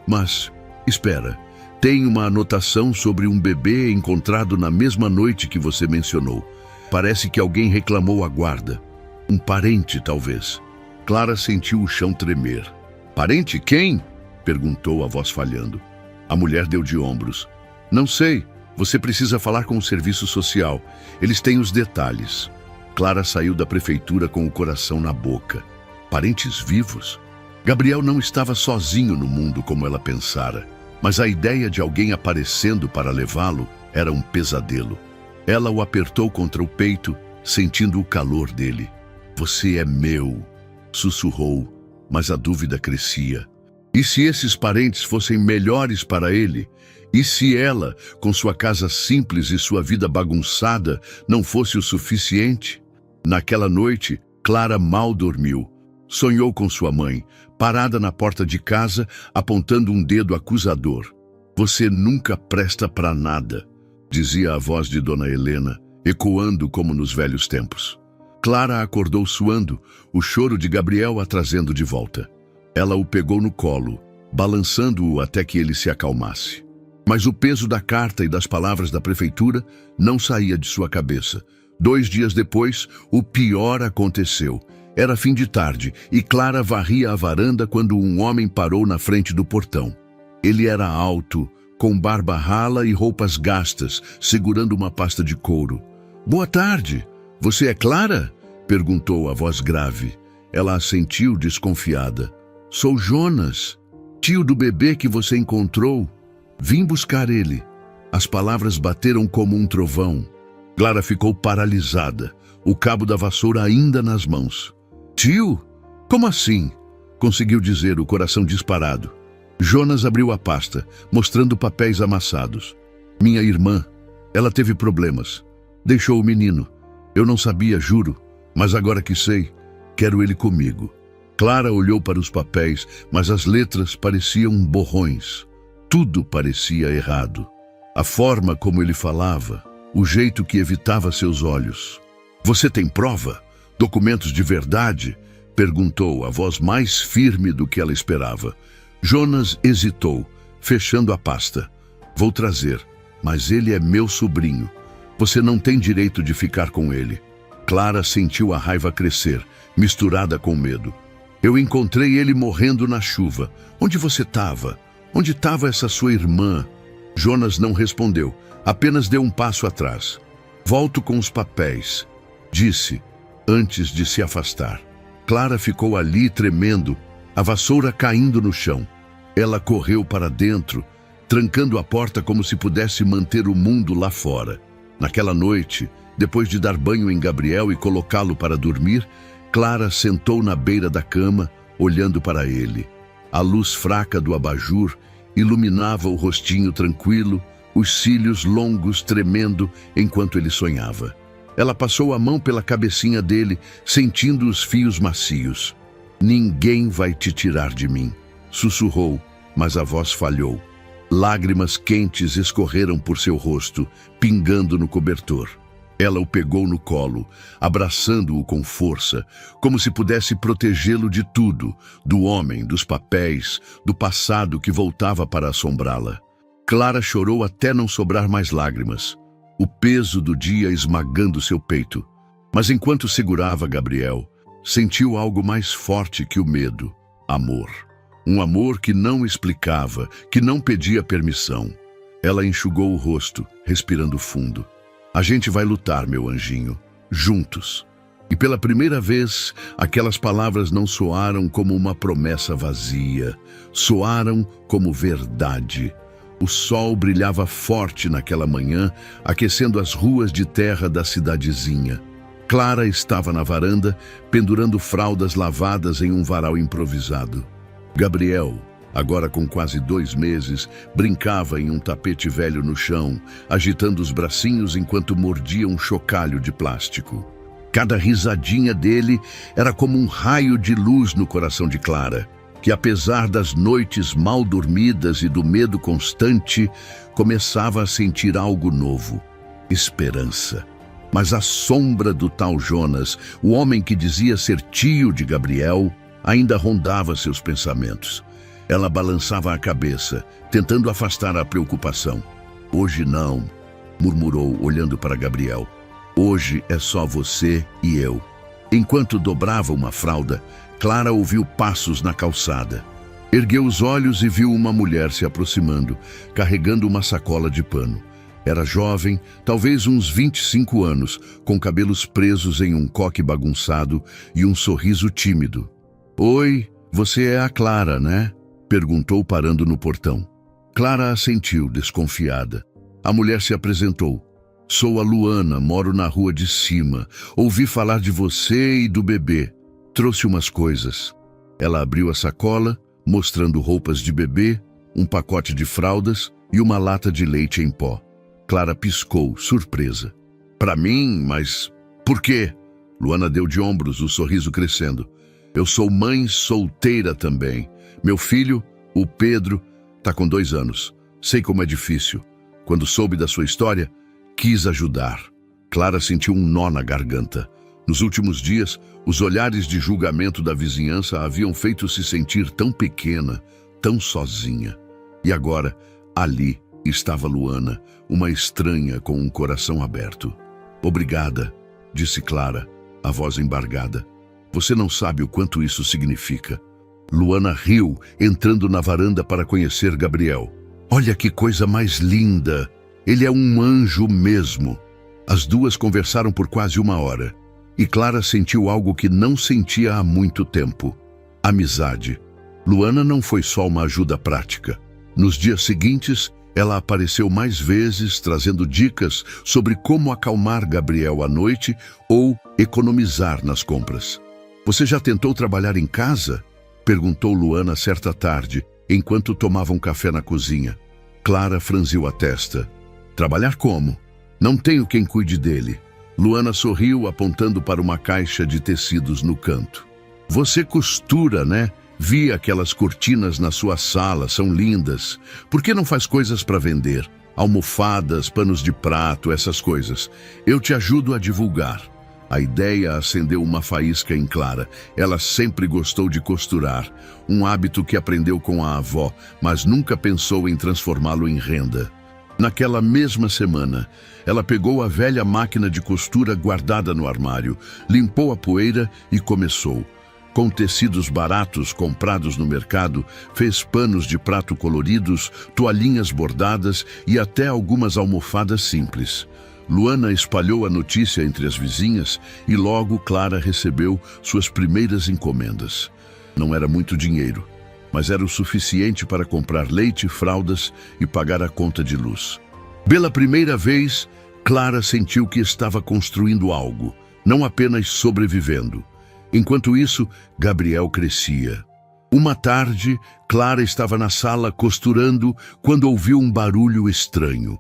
Mas, espera, tem uma anotação sobre um bebê encontrado na mesma noite que você mencionou. Parece que alguém reclamou a guarda. Um parente, talvez. Clara sentiu o chão tremer. Parente quem? Perguntou a voz falhando. A mulher deu de ombros. Não sei. Você precisa falar com o serviço social. Eles têm os detalhes. Clara saiu da prefeitura com o coração na boca. Parentes vivos? Gabriel não estava sozinho no mundo como ela pensara, mas a ideia de alguém aparecendo para levá-lo era um pesadelo. Ela o apertou contra o peito, sentindo o calor dele. Você é meu, sussurrou, mas a dúvida crescia. E se esses parentes fossem melhores para ele? E se ela, com sua casa simples e sua vida bagunçada, não fosse o suficiente? Naquela noite, Clara mal dormiu. Sonhou com sua mãe, parada na porta de casa, apontando um dedo acusador. Você nunca presta para nada, dizia a voz de Dona Helena, ecoando como nos velhos tempos. Clara acordou suando, o choro de Gabriel a trazendo de volta. Ela o pegou no colo, balançando-o até que ele se acalmasse. Mas o peso da carta e das palavras da prefeitura não saía de sua cabeça. 2 dias depois, o pior aconteceu. Era fim de tarde e Clara varria a varanda quando um homem parou na frente do portão. Ele era alto, com barba rala e roupas gastas, segurando uma pasta de couro. Boa tarde! Você é Clara? Perguntou a voz grave. Ela assentiu desconfiada. Sou Jonas, tio do bebê que você encontrou. Vim buscar ele. As palavras bateram como um trovão. Clara ficou paralisada, o cabo da vassoura ainda nas mãos. Tio? Como assim? Conseguiu dizer, o coração disparado. Jonas abriu a pasta, mostrando papéis amassados. Minha irmã. Ela teve problemas. Deixou o menino. Eu não sabia, juro, mas agora que sei, quero ele comigo. Clara olhou para os papéis, mas as letras pareciam borrões. Tudo parecia errado. A forma como ele falava, o jeito que evitava seus olhos. Você tem prova? Documentos de verdade? Perguntou, a voz mais firme do que ela esperava. Jonas hesitou, fechando a pasta. Vou trazer, mas ele é meu sobrinho. Você não tem direito de ficar com ele. Clara sentiu a raiva crescer, misturada com medo. Eu encontrei ele morrendo na chuva. Onde você estava? Onde estava essa sua irmã? Jonas não respondeu, apenas deu um passo atrás. Volto com os papéis, disse, antes de se afastar. Clara ficou ali tremendo, a vassoura caindo no chão. Ela correu para dentro, trancando a porta como se pudesse manter o mundo lá fora. Naquela noite, depois de dar banho em Gabriel e colocá-lo para dormir, Clara sentou na beira da cama, olhando para ele. A luz fraca do abajur iluminava o rostinho tranquilo, os cílios longos tremendo enquanto ele sonhava. Ela passou a mão pela cabecinha dele, sentindo os fios macios. "Ninguém vai te tirar de mim", sussurrou, mas a voz falhou. Lágrimas quentes escorreram por seu rosto, pingando no cobertor. Ela o pegou no colo, abraçando-o com força, como se pudesse protegê-lo de tudo, do homem, dos papéis, do passado que voltava para assombrá-la. Clara chorou até não sobrar mais lágrimas, o peso do dia esmagando seu peito. Mas enquanto segurava Gabriel, sentiu algo mais forte que o medo: amor. Um amor que não explicava, que não pedia permissão. Ela enxugou o rosto, respirando fundo. "A gente vai lutar, meu anjinho, juntos." E pela primeira vez, aquelas palavras não soaram como uma promessa vazia, soaram como verdade. O sol brilhava forte naquela manhã, aquecendo as ruas de terra da cidadezinha. Clara estava na varanda, pendurando fraldas lavadas em um varal improvisado. Gabriel, agora com quase 2 meses, brincava em um tapete velho no chão, agitando os bracinhos enquanto mordia um chocalho de plástico. Cada risadinha dele era como um raio de luz no coração de Clara, que apesar das noites mal dormidas e do medo constante, começava a sentir algo novo: esperança. Mas a sombra do tal Jonas, o homem que dizia ser tio de Gabriel, ainda rondava seus pensamentos. Ela balançava a cabeça, tentando afastar a preocupação. "Hoje não", murmurou, olhando para Gabriel. "Hoje é só você e eu." Enquanto dobrava uma fralda, Clara ouviu passos na calçada. Ergueu os olhos e viu uma mulher se aproximando, carregando uma sacola de pano. Era jovem, talvez uns 25 anos, com cabelos presos em um coque bagunçado e um sorriso tímido. "Oi, você é a Clara, né?", perguntou parando no portão. Clara assentiu, desconfiada. A mulher se apresentou. "Sou a Luana, moro na rua de cima. Ouvi falar de você e do bebê. Trouxe umas coisas." Ela abriu a sacola, mostrando roupas de bebê, um pacote de fraldas e uma lata de leite em pó. Clara piscou, surpresa. "Para mim? Mas por quê?" Luana deu de ombros, o sorriso crescendo. "Eu sou mãe solteira também. Meu filho, o Pedro, tá com 2 anos. Sei como é difícil. Quando soube da sua história, quis ajudar." Clara sentiu um nó na garganta. Nos últimos dias, os olhares de julgamento da vizinhança a haviam feito se sentir tão pequena, tão sozinha. E agora, ali estava Luana, uma estranha com um coração aberto. "Obrigada", disse Clara, a voz embargada. "Você não sabe o quanto isso significa." Luana riu, entrando na varanda para conhecer Gabriel. "Olha que coisa mais linda! Ele é um anjo mesmo." As duas conversaram por quase 1 hora, e Clara sentiu algo que não sentia há muito tempo: amizade. Luana não foi só uma ajuda prática. Nos dias seguintes, ela apareceu mais vezes, trazendo dicas sobre como acalmar Gabriel à noite ou economizar nas compras. "Você já tentou trabalhar em casa?", perguntou Luana certa tarde, enquanto tomavam café na cozinha. Clara franziu a testa. "Trabalhar como? Não tenho quem cuide dele." Luana sorriu, apontando para uma caixa de tecidos no canto. "Você costura, né? Vi aquelas cortinas na sua sala, são lindas. Por que não faz coisas para vender? Almofadas, panos de prato, essas coisas. Eu te ajudo a divulgar." A ideia acendeu uma faísca em Clara. Ela sempre gostou de costurar, um hábito que aprendeu com a avó, mas nunca pensou em transformá-lo em renda. Naquela mesma semana, ela pegou a velha máquina de costura guardada no armário, limpou a poeira e começou. Com tecidos baratos comprados no mercado, fez panos de prato coloridos, toalhinhas bordadas e até algumas almofadas simples. Luana espalhou a notícia entre as vizinhas e logo Clara recebeu suas primeiras encomendas. Não era muito dinheiro. mas era o suficiente para comprar leite, fraldas e pagar a conta de luz. Pela primeira vez, Clara sentiu que estava construindo algo, não apenas sobrevivendo. Enquanto isso, Gabriel crescia. Uma tarde, Clara estava na sala costurando quando ouviu um barulho estranho.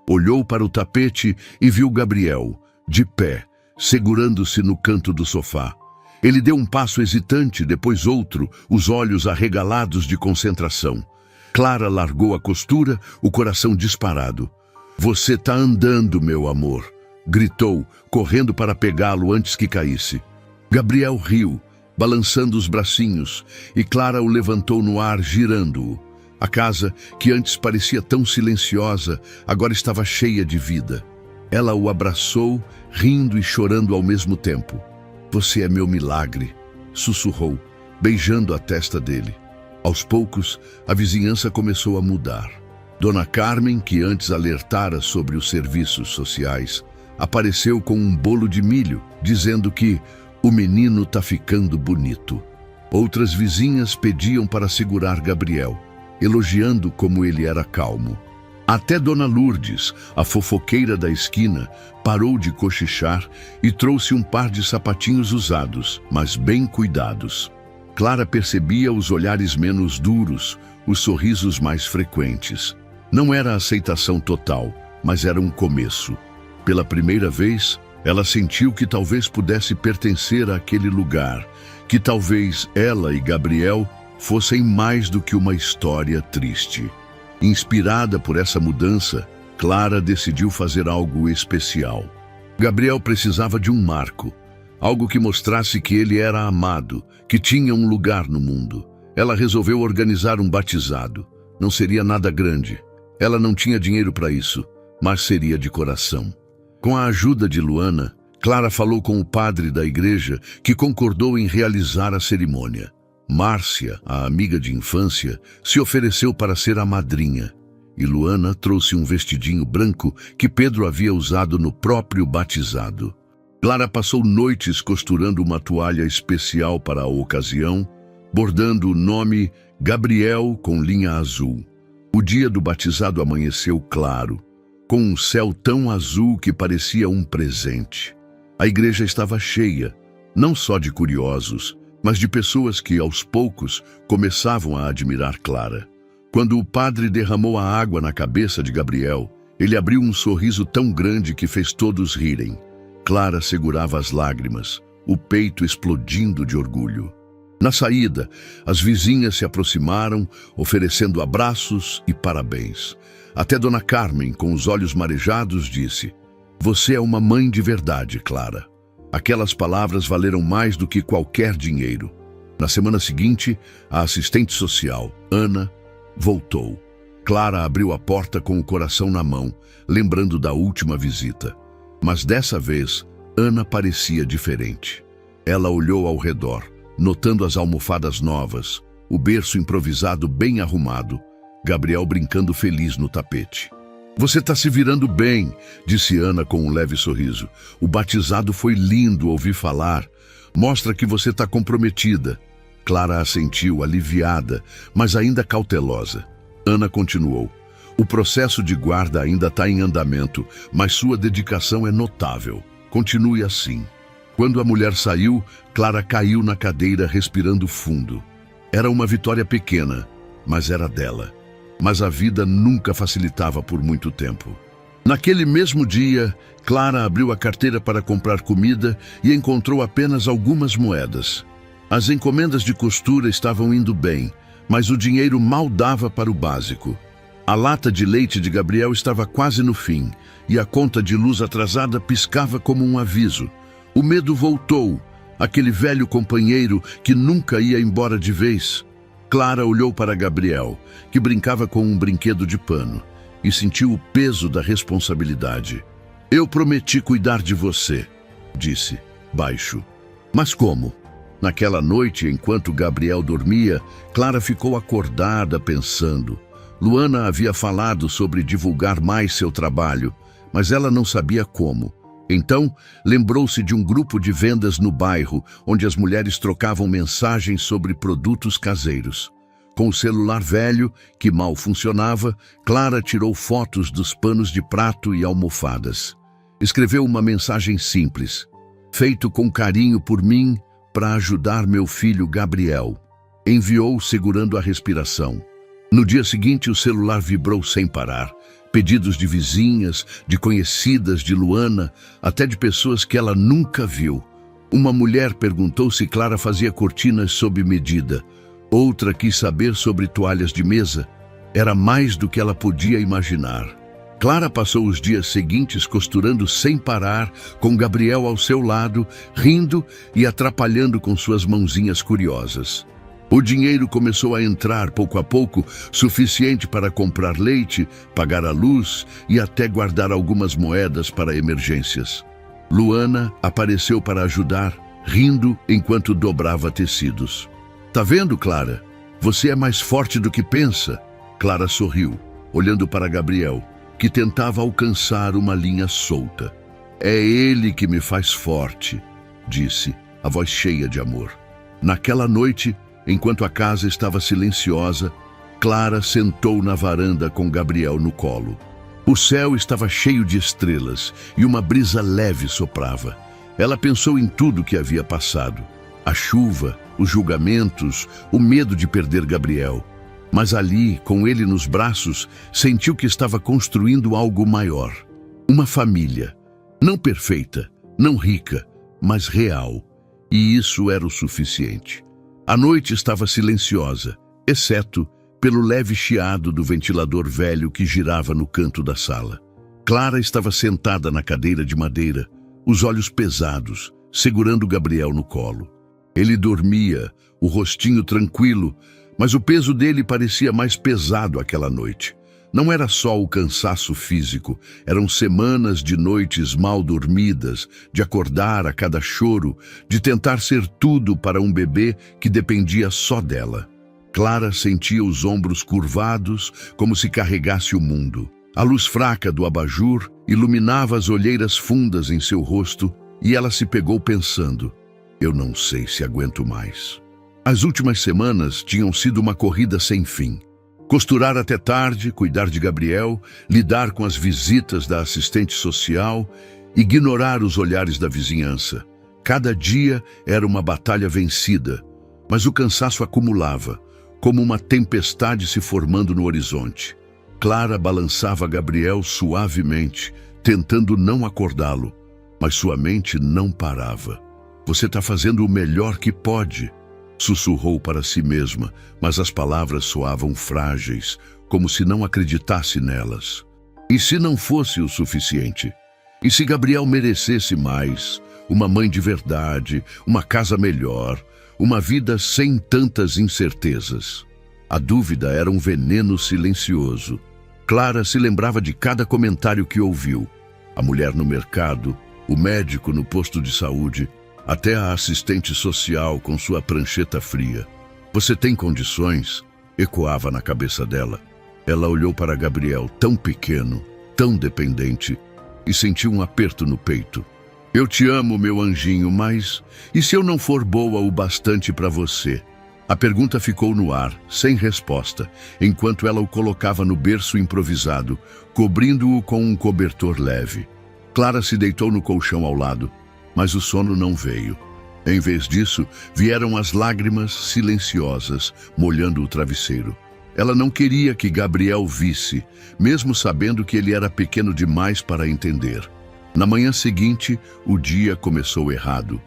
Olhou para o tapete e viu Gabriel, de pé, segurando-se no canto do sofá. Ele deu um passo hesitante, depois outro, os olhos arregalados de concentração. Clara largou a costura, o coração disparado. "Você tá andando, meu amor", gritou, correndo para pegá-lo antes que caísse. Gabriel riu, balançando os bracinhos, e Clara o levantou no ar, girando-o. A casa, que antes parecia tão silenciosa, agora estava cheia de vida. Ela o abraçou, rindo e chorando ao mesmo tempo. "Você é meu milagre", sussurrou, beijando a testa dele. Aos poucos, a vizinhança começou a mudar. Dona Carmen, que antes alertara sobre os serviços sociais, apareceu com um bolo de milho, dizendo que "o menino tá ficando bonito". Outras vizinhas pediam para segurar Gabriel, elogiando como ele era calmo. Até Dona Lourdes, a fofoqueira da esquina, parou de cochichar e trouxe um par de sapatinhos usados, mas bem cuidados. Clara percebia os olhares menos duros, os sorrisos mais frequentes. Não era aceitação total, mas era um começo. Pela primeira vez, ela sentiu que talvez pudesse pertencer àquele lugar, que talvez ela e Gabriel fossem mais do que uma história triste. Inspirada por essa mudança, Clara decidiu fazer algo especial. Gabriel precisava de um marco, algo que mostrasse que ele era amado, que tinha um lugar no mundo. Ela resolveu organizar um batizado. Não seria nada grande. Ela não tinha dinheiro para isso, mas seria de coração. Com a ajuda de Luana, Clara falou com o padre da igreja, que concordou em realizar a cerimônia. Márcia, a amiga de infância, se ofereceu para ser a madrinha, e Luana trouxe um vestidinho branco que Pedro havia usado no próprio batizado. Clara passou noites costurando uma toalha especial para a ocasião, bordando o nome Gabriel com linha azul. O dia do batizado amanheceu claro, com um céu tão azul que parecia um presente. A igreja estava cheia, não só de curiosos, mas de pessoas que, aos poucos, começavam a admirar Clara. Quando o padre derramou a água na cabeça de Gabriel, ele abriu um sorriso tão grande que fez todos rirem. Clara segurava as lágrimas, o peito explodindo de orgulho. Na saída, as vizinhas se aproximaram, oferecendo abraços e parabéns. Até Dona Carmen, com os olhos marejados, disse: "Você é uma mãe de verdade, Clara." Aquelas palavras valeram mais do que qualquer dinheiro. Na semana seguinte, a assistente social, Ana, voltou. Clara abriu a porta com o coração na mão, lembrando da última visita. Mas dessa vez, Ana parecia diferente. Ela olhou ao redor, notando as almofadas novas, o berço improvisado bem arrumado, Gabriel brincando feliz no tapete. "Você está se virando bem", disse Ana com um leve sorriso. "O batizado foi lindo, ouvi falar. Mostra que você está comprometida." Clara assentiu, aliviada, mas ainda cautelosa. Ana continuou: "O processo de guarda ainda está em andamento, mas sua dedicação é notável. Continue assim." Quando a mulher saiu, Clara caiu na cadeira respirando fundo. Era uma vitória pequena, mas era dela. Mas a vida nunca facilitava por muito tempo. Naquele mesmo dia, Clara abriu a carteira para comprar comida e encontrou apenas algumas moedas. As encomendas de costura estavam indo bem, mas o dinheiro mal dava para o básico. A lata de leite de Gabriel estava quase no fim, e a conta de luz atrasada piscava como um aviso. O medo voltou, aquele velho companheiro que nunca ia embora de vez. Clara olhou para Gabriel, que brincava com um brinquedo de pano, e sentiu o peso da responsabilidade. "Eu prometi cuidar de você", disse, baixo. "Mas como?" Naquela noite, enquanto Gabriel dormia, Clara ficou acordada pensando. Luana havia falado sobre divulgar mais seu trabalho, mas ela não sabia como. Então, lembrou-se de um grupo de vendas no bairro, onde as mulheres trocavam mensagens sobre produtos caseiros. Com o celular velho, que mal funcionava, Clara tirou fotos dos panos de prato e almofadas. Escreveu uma mensagem simples: feito com carinho por mim para ajudar meu filho Gabriel. Enviou segurando a respiração. No dia seguinte, o celular vibrou sem parar. Pedidos de vizinhas, de conhecidas de Luana, até de pessoas que ela nunca viu. Uma mulher perguntou se Clara fazia cortinas sob medida. Outra quis saber sobre toalhas de mesa. Era mais do que ela podia imaginar. Clara passou os dias seguintes costurando sem parar, com Gabriel ao seu lado, rindo e atrapalhando com suas mãozinhas curiosas. O dinheiro começou a entrar pouco a pouco, suficiente para comprar leite, pagar a luz e até guardar algumas moedas para emergências. Luana apareceu para ajudar, rindo enquanto dobrava tecidos. Tá vendo, Clara? Você é mais forte do que pensa. Clara sorriu, olhando para Gabriel, que tentava alcançar uma linha solta. É ele que me faz forte, disse, a voz cheia de amor. Naquela noite, enquanto a casa estava silenciosa, Clara sentou na varanda com Gabriel no colo. O céu estava cheio de estrelas e uma brisa leve soprava. Ela pensou em tudo que havia passado. A chuva, os julgamentos, o medo de perder Gabriel. Mas ali, com ele nos braços, sentiu que estava construindo algo maior. Uma família. Não perfeita, não rica, mas real. E isso era o suficiente. A noite estava silenciosa, exceto pelo leve chiado do ventilador velho que girava no canto da sala. Clara estava sentada na cadeira de madeira, os olhos pesados, segurando Gabriel no colo. Ele dormia, o rostinho tranquilo, mas o peso dele parecia mais pesado aquela noite. Não era só o cansaço físico, eram semanas de noites mal dormidas, de acordar a cada choro, de tentar ser tudo para um bebê que dependia só dela. Clara sentia os ombros curvados, como se carregasse o mundo. A luz fraca do abajur iluminava as olheiras fundas em seu rosto e ela se pegou pensando: eu não sei se aguento mais. As últimas semanas tinham sido uma corrida sem fim. Costurar até tarde, cuidar de Gabriel, lidar com as visitas da assistente social, ignorar os olhares da vizinhança. Cada dia era uma batalha vencida, mas o cansaço acumulava, como uma tempestade se formando no horizonte. Clara balançava Gabriel suavemente, tentando não acordá-lo, mas sua mente não parava. Você está fazendo o melhor que pode, sussurrou para si mesma, mas as palavras soavam frágeis, como se não acreditasse nelas. E se não fosse o suficiente? E se Gabriel merecesse mais? Uma mãe de verdade, uma casa melhor, uma vida sem tantas incertezas. A dúvida era um veneno silencioso. Clara se lembrava de cada comentário que ouviu. A mulher no mercado, o médico no posto de saúde, até a assistente social com sua prancheta fria. Você tem condições? Ecoava na cabeça dela. Ela olhou para Gabriel, tão pequeno, tão dependente, e sentiu um aperto no peito. Eu te amo, meu anjinho, mas e se eu não for boa o bastante para você? A pergunta ficou no ar, sem resposta, enquanto ela o colocava no berço improvisado, cobrindo-o com um cobertor leve. Clara se deitou no colchão ao lado, mas o sono não veio. Em vez disso, vieram as lágrimas silenciosas, molhando o travesseiro. Ela não queria que Gabriel visse, mesmo sabendo que ele era pequeno demais para entender. Na manhã seguinte, o dia começou errado.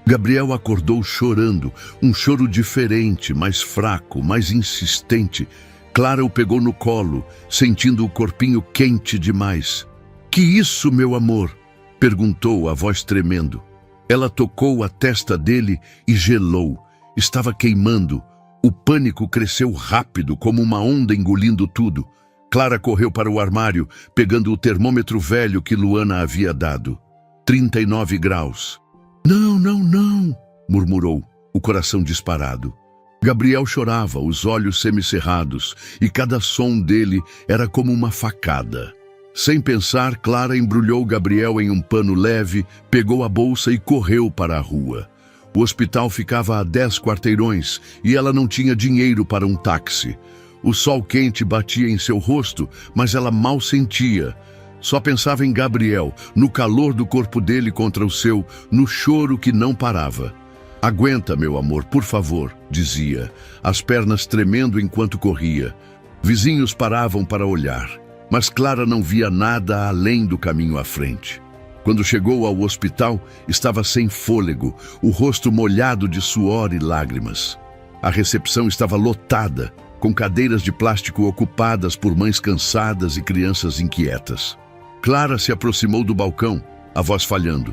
Gabriel acordou chorando, um choro diferente, mais fraco, mais insistente. Clara o pegou no colo, sentindo o corpinho quente demais. Que isso, meu amor? Perguntou, a voz tremendo. Ela tocou a testa dele e gelou. Estava queimando. O pânico cresceu rápido, como uma onda engolindo tudo. Clara correu para o armário, pegando o termômetro velho que Luana havia dado. 39 graus. Não, não, não, murmurou, o coração disparado. Gabriel chorava, os olhos semicerrados, e cada som dele era como uma facada. Sem pensar, Clara embrulhou Gabriel em um pano leve, pegou a bolsa e correu para a rua. O hospital ficava a 10 quarteirões e ela não tinha dinheiro para um táxi. O sol quente batia em seu rosto, mas ela mal sentia. Só pensava em Gabriel, no calor do corpo dele contra o seu, no choro que não parava. "Aguenta, meu amor, por favor", dizia, as pernas tremendo enquanto corria. Vizinhos paravam para olhar, mas Clara não via nada além do caminho à frente. Quando chegou ao hospital, estava sem fôlego, o rosto molhado de suor e lágrimas. A recepção estava lotada, com cadeiras de plástico ocupadas por mães cansadas e crianças inquietas. Clara se aproximou do balcão, a voz falhando.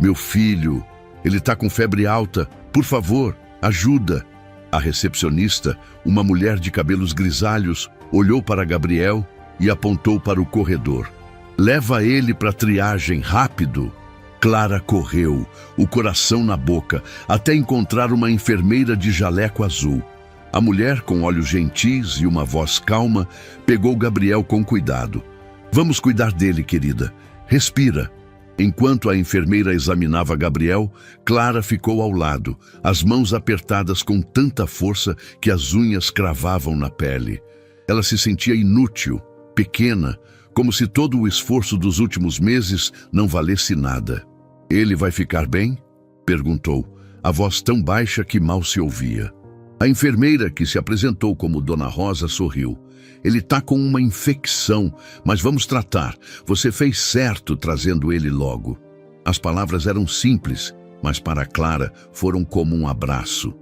"Meu filho, ele está com febre alta. Por favor, ajuda." A recepcionista, uma mulher de cabelos grisalhos, olhou para Gabriel e apontou para o corredor. "Leva ele para a triagem, rápido." Clara correu, o coração na boca, até encontrar uma enfermeira de jaleco azul. A mulher, com olhos gentis e uma voz calma, pegou Gabriel com cuidado. "Vamos cuidar dele, querida. Respira." Enquanto a enfermeira examinava Gabriel, Clara ficou ao lado, as mãos apertadas com tanta força que as unhas cravavam na pele. Ela se sentia inútil, pequena, como se todo o esforço dos últimos meses não valesse nada. "Ele vai ficar bem?" perguntou, a voz tão baixa que mal se ouvia. A enfermeira, que se apresentou como Dona Rosa, sorriu. "Ele está com uma infecção, mas vamos tratar. Você fez certo trazendo ele logo." As palavras eram simples, mas para Clara foram como um abraço.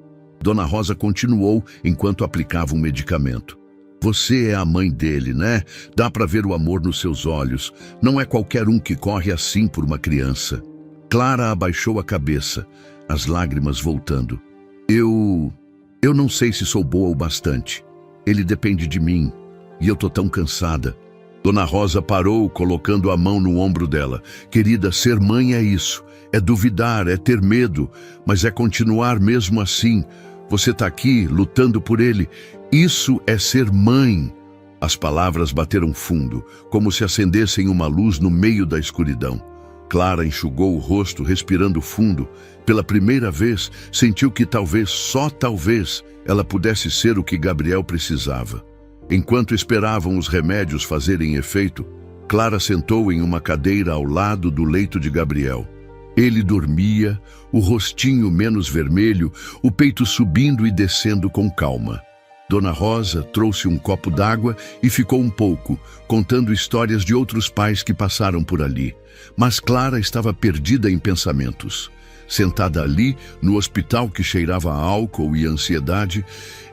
Dona Rosa continuou enquanto aplicava um medicamento. "Você é a mãe dele, né? Dá para ver o amor nos seus olhos. Não é qualquer um que corre assim por uma criança." Clara abaixou a cabeça, as lágrimas voltando. Eu não sei se sou boa o bastante. Ele depende de mim, e eu tô tão cansada." Dona Rosa parou, colocando a mão no ombro dela. "Querida, ser mãe é isso. É duvidar, é ter medo, mas é continuar mesmo assim. Você tá aqui, lutando por ele. Isso é ser mãe." As palavras bateram fundo, como se acendessem uma luz no meio da escuridão. Clara enxugou o rosto, respirando fundo. Pela primeira vez, sentiu que talvez, só talvez, ela pudesse ser o que Gabriel precisava. Enquanto esperavam os remédios fazerem efeito, Clara sentou em uma cadeira ao lado do leito de Gabriel. Ele dormia, o rostinho menos vermelho, o peito subindo e descendo com calma. Dona Rosa trouxe um copo d'água e ficou um pouco, contando histórias de outros pais que passaram por ali. Mas Clara estava perdida em pensamentos. Sentada ali, no hospital que cheirava a álcool e ansiedade,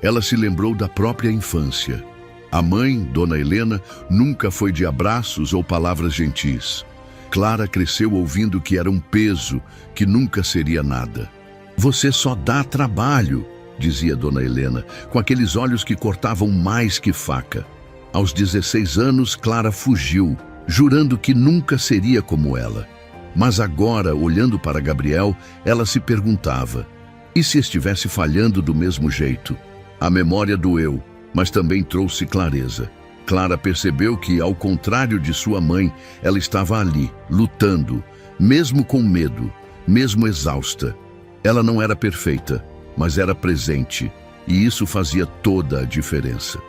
ela se lembrou da própria infância. A mãe, Dona Helena, nunca foi de abraços ou palavras gentis. Clara cresceu ouvindo que era um peso, que nunca seria nada. "Você só dá trabalho", dizia Dona Helena, com aqueles olhos que cortavam mais que faca. Aos 16 anos, Clara fugiu, jurando que nunca seria como ela. Mas agora, olhando para Gabriel, ela se perguntava: e se estivesse falhando do mesmo jeito? A memória doeu, mas também trouxe clareza. Clara percebeu que, ao contrário de sua mãe, ela estava ali, lutando, mesmo com medo, mesmo exausta. Ela não era perfeita, mas era presente, e isso fazia toda a diferença.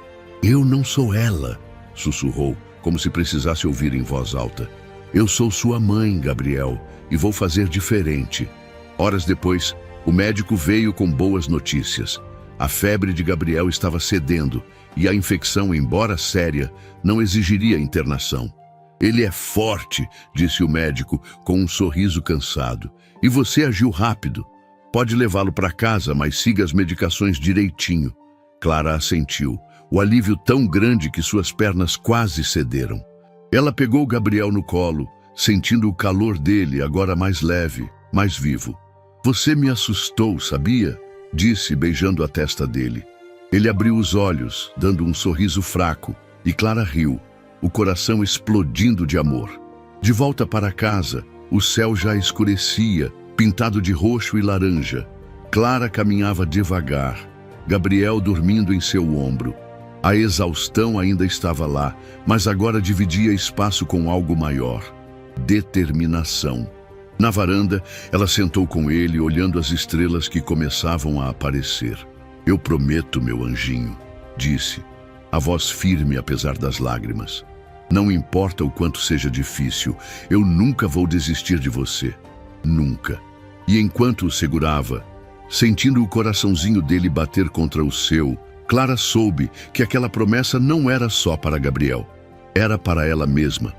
"Eu não sou ela", sussurrou, como se precisasse ouvir em voz alta. "Eu sou sua mãe, Gabriel, e vou fazer diferente." Horas depois, o médico veio com boas notícias. A febre de Gabriel estava cedendo, e a infecção, embora séria, não exigiria internação. "Ele é forte", disse o médico, com um sorriso cansado. "E você agiu rápido. Pode levá-lo para casa, mas siga as medicações direitinho." Clara assentiu, o alívio tão grande que suas pernas quase cederam. Ela pegou Gabriel no colo, sentindo o calor dele, agora mais leve, mais vivo. "Você me assustou, sabia?", disse, beijando a testa dele. Ele abriu os olhos, dando um sorriso fraco, e Clara riu, o coração explodindo de amor. De volta para casa, o céu já escurecia, pintado de roxo e laranja. Clara caminhava devagar, Gabriel dormindo em seu ombro. A exaustão ainda estava lá, mas agora dividia espaço com algo maior: determinação. Na varanda, ela sentou com ele, olhando as estrelas que começavam a aparecer. Eu prometo, meu anjinho, disse, a voz firme apesar das lágrimas. Não importa o quanto seja difícil, eu nunca vou desistir de você. Nunca. E enquanto o segurava, sentindo o coraçãozinho dele bater contra o seu, Clara soube que aquela promessa não era só para Gabriel. Era para ela mesma.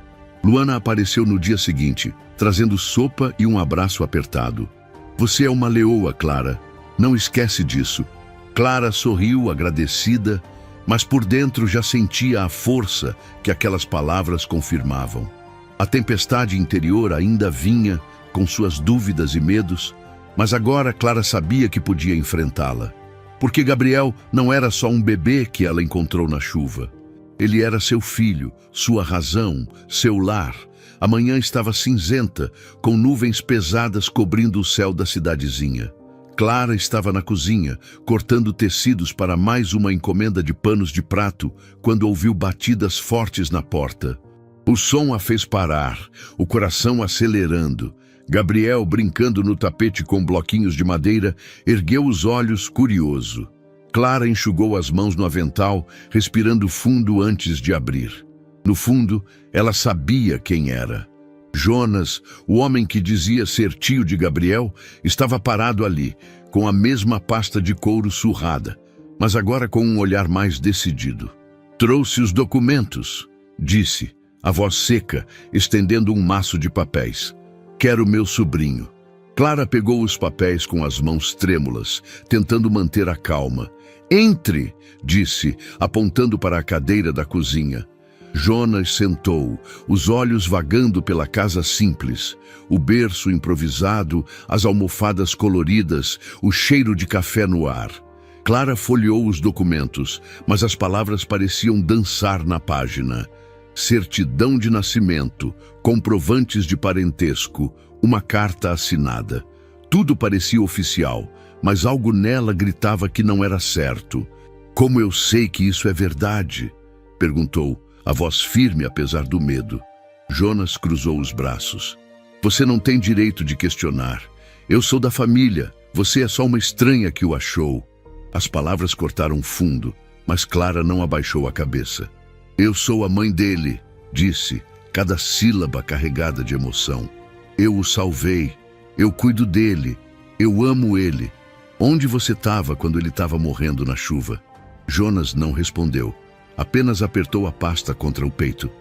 Luana apareceu no dia seguinte, trazendo sopa e um abraço apertado. Você é uma leoa, Clara. Não esquece disso. Clara sorriu, agradecida, mas por dentro já sentia a força que aquelas palavras confirmavam. A tempestade interior ainda vinha, com suas dúvidas e medos, mas agora Clara sabia que podia enfrentá-la. Porque Gabriel não era só um bebê que ela encontrou na chuva. Ele era seu filho, sua razão, seu lar. A manhã estava cinzenta, com nuvens pesadas cobrindo o céu da cidadezinha. Clara estava na cozinha, cortando tecidos para mais uma encomenda de panos de prato, quando ouviu batidas fortes na porta. O som a fez parar, o coração acelerando. Gabriel, brincando no tapete com bloquinhos de madeira, ergueu os olhos curioso. Clara enxugou as mãos no avental, respirando fundo antes de abrir. No fundo, ela sabia quem era. Jonas, o homem que dizia ser tio de Gabriel, estava parado ali, com a mesma pasta de couro surrada, mas agora com um olhar mais decidido. Trouxe os documentos, disse, a voz seca, estendendo um maço de papéis. Quero meu sobrinho. Clara pegou os papéis com as mãos trêmulas, tentando manter a calma. Entre, disse, apontando para a cadeira da cozinha. Jonas sentou, os olhos vagando pela casa simples, o berço improvisado, as almofadas coloridas, o cheiro de café no ar. Clara folheou os documentos, mas as palavras pareciam dançar na página. Certidão de nascimento, comprovantes de parentesco, uma carta assinada. Tudo parecia oficial, mas algo nela gritava que não era certo. Como eu sei que isso é verdade? Perguntou, a voz firme apesar do medo. Jonas cruzou os braços. Você não tem direito de questionar. Eu sou da família, você é só uma estranha que o achou. As palavras cortaram fundo, mas Clara não abaixou a cabeça. Eu sou a mãe dele, disse, cada sílaba carregada de emoção. Eu o salvei, eu cuido dele, eu amo ele. Onde você estava quando ele estava morrendo na chuva? Jonas não respondeu, apenas apertou a pasta contra o peito.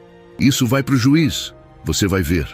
Isso vai para o juiz, você vai ver.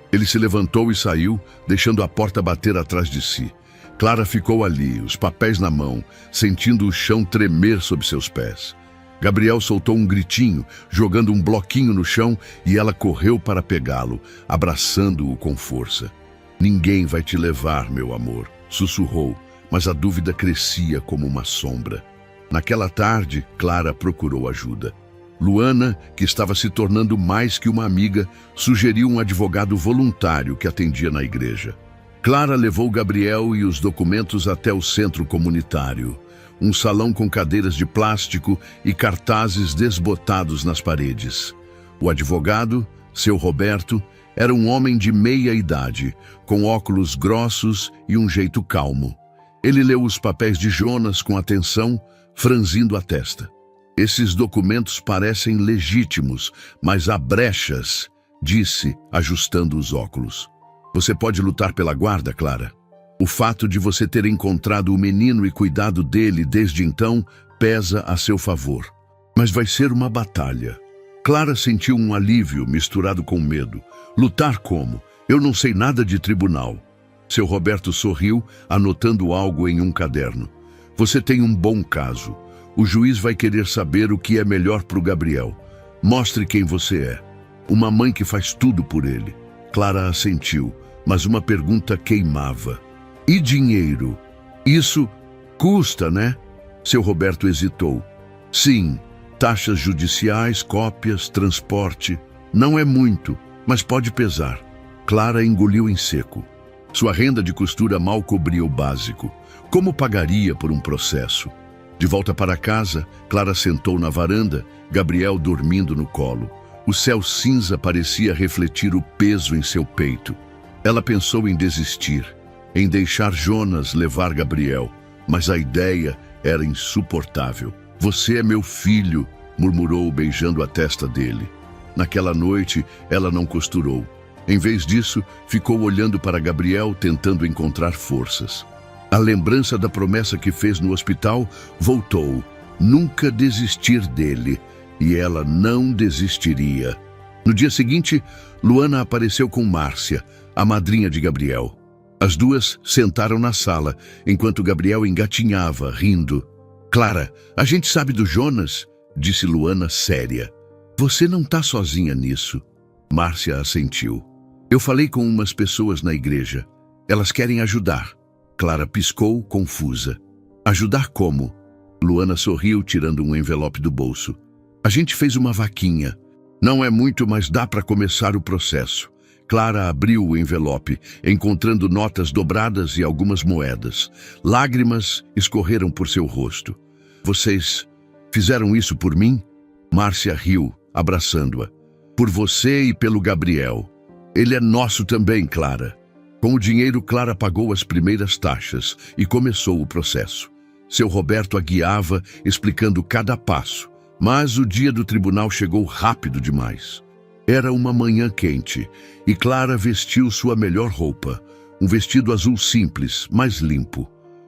Ele se levantou e saiu, deixando a porta bater atrás de si. Clara ficou ali, os papéis na mão, sentindo o chão tremer sob seus pés. Gabriel soltou um gritinho, jogando um bloquinho no chão, e ela correu para pegá-lo, abraçando-o com força. Ninguém vai te levar, meu amor, sussurrou, mas a dúvida crescia como uma sombra. Naquela tarde, Clara procurou ajuda. Luana, que estava se tornando mais que uma amiga, sugeriu um advogado voluntário que atendia na igreja. Clara levou Gabriel e os documentos até o centro comunitário, um salão com cadeiras de plástico e cartazes desbotados nas paredes. O advogado, seu Roberto, era um homem de meia idade, com óculos grossos e um jeito calmo. Ele leu os papéis de Jonas com atenção, franzindo a testa. Esses documentos parecem legítimos, mas há brechas, disse, ajustando os óculos. Você pode lutar pela guarda, Clara. O fato de você ter encontrado o menino e cuidado dele desde então pesa a seu favor. Mas vai ser uma batalha. Clara sentiu um alívio misturado com medo. Lutar como? Eu não sei nada de tribunal. Seu Roberto sorriu, anotando algo em um caderno. Você tem um bom caso. O juiz vai querer saber o que é melhor para o Gabriel. Mostre quem você é. Uma mãe que faz tudo por ele. Clara assentiu, mas uma pergunta queimava. E dinheiro? Isso custa, né? Seu Roberto hesitou. Sim, taxas judiciais, cópias, transporte. Não é muito, mas pode pesar. Clara engoliu em seco. Sua renda de costura mal cobria o básico. Como pagaria por um processo? De volta para casa, Clara sentou na varanda, Gabriel dormindo no colo. O céu cinza parecia refletir o peso em seu peito. Ela pensou em desistir, em deixar Jonas levar Gabriel, mas a ideia era insuportável. Você é meu filho, murmurou beijando a testa dele. Naquela noite, ela não costurou. Em vez disso, ficou olhando para Gabriel, tentando encontrar forças. A lembrança da promessa que fez no hospital voltou. Nunca desistir dele, e ela não desistiria. No dia seguinte, Luana apareceu com Márcia, a madrinha de Gabriel. As duas sentaram na sala, enquanto Gabriel engatinhava, rindo. Clara, a gente sabe do Jonas, disse Luana séria. Você não está sozinha nisso. Márcia assentiu. Eu falei com umas pessoas na igreja. Elas querem ajudar. Clara piscou, confusa. Ajudar como? Luana sorriu, tirando um envelope do bolso. A gente fez uma vaquinha. Não é muito, mas dá para começar o processo. Clara abriu o envelope, encontrando notas dobradas e algumas moedas. Lágrimas escorreram por seu rosto. Vocês fizeram isso por mim? Márcia riu, abraçando-a. Por você e pelo Gabriel. Ele é nosso também, Clara. Com o dinheiro, Clara pagou as primeiras taxas e começou o processo. Seu Roberto a guiava, explicando cada passo. Mas o dia do tribunal chegou rápido demais. Era uma manhã quente e Clara vestiu sua melhor roupa, um vestido azul simples, mas limpo.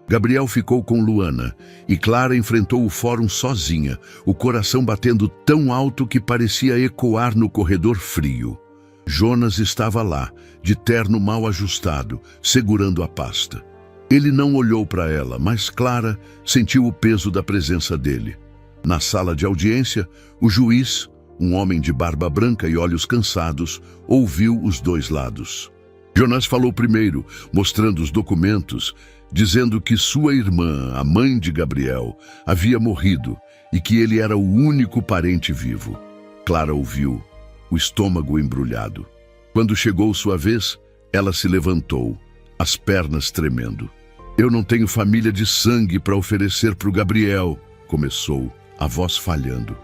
Gabriel ficou com Luana e Clara enfrentou o fórum sozinha, o coração batendo tão alto que parecia ecoar no corredor frio. Jonas estava lá, de terno mal ajustado, segurando a pasta. Ele não olhou para ela, mas Clara sentiu o peso da presença dele. Na sala de audiência, o juiz, um homem de barba branca e olhos cansados, ouviu os dois lados. Jonas falou primeiro, mostrando os documentos, dizendo que sua irmã, a mãe de Gabriel, havia morrido e que ele era o único parente vivo. Clara ouviu, o estômago embrulhado. Quando chegou sua vez, ela se levantou, as pernas tremendo. Eu não tenho família de sangue para oferecer para o Gabriel, começou, a voz falhando.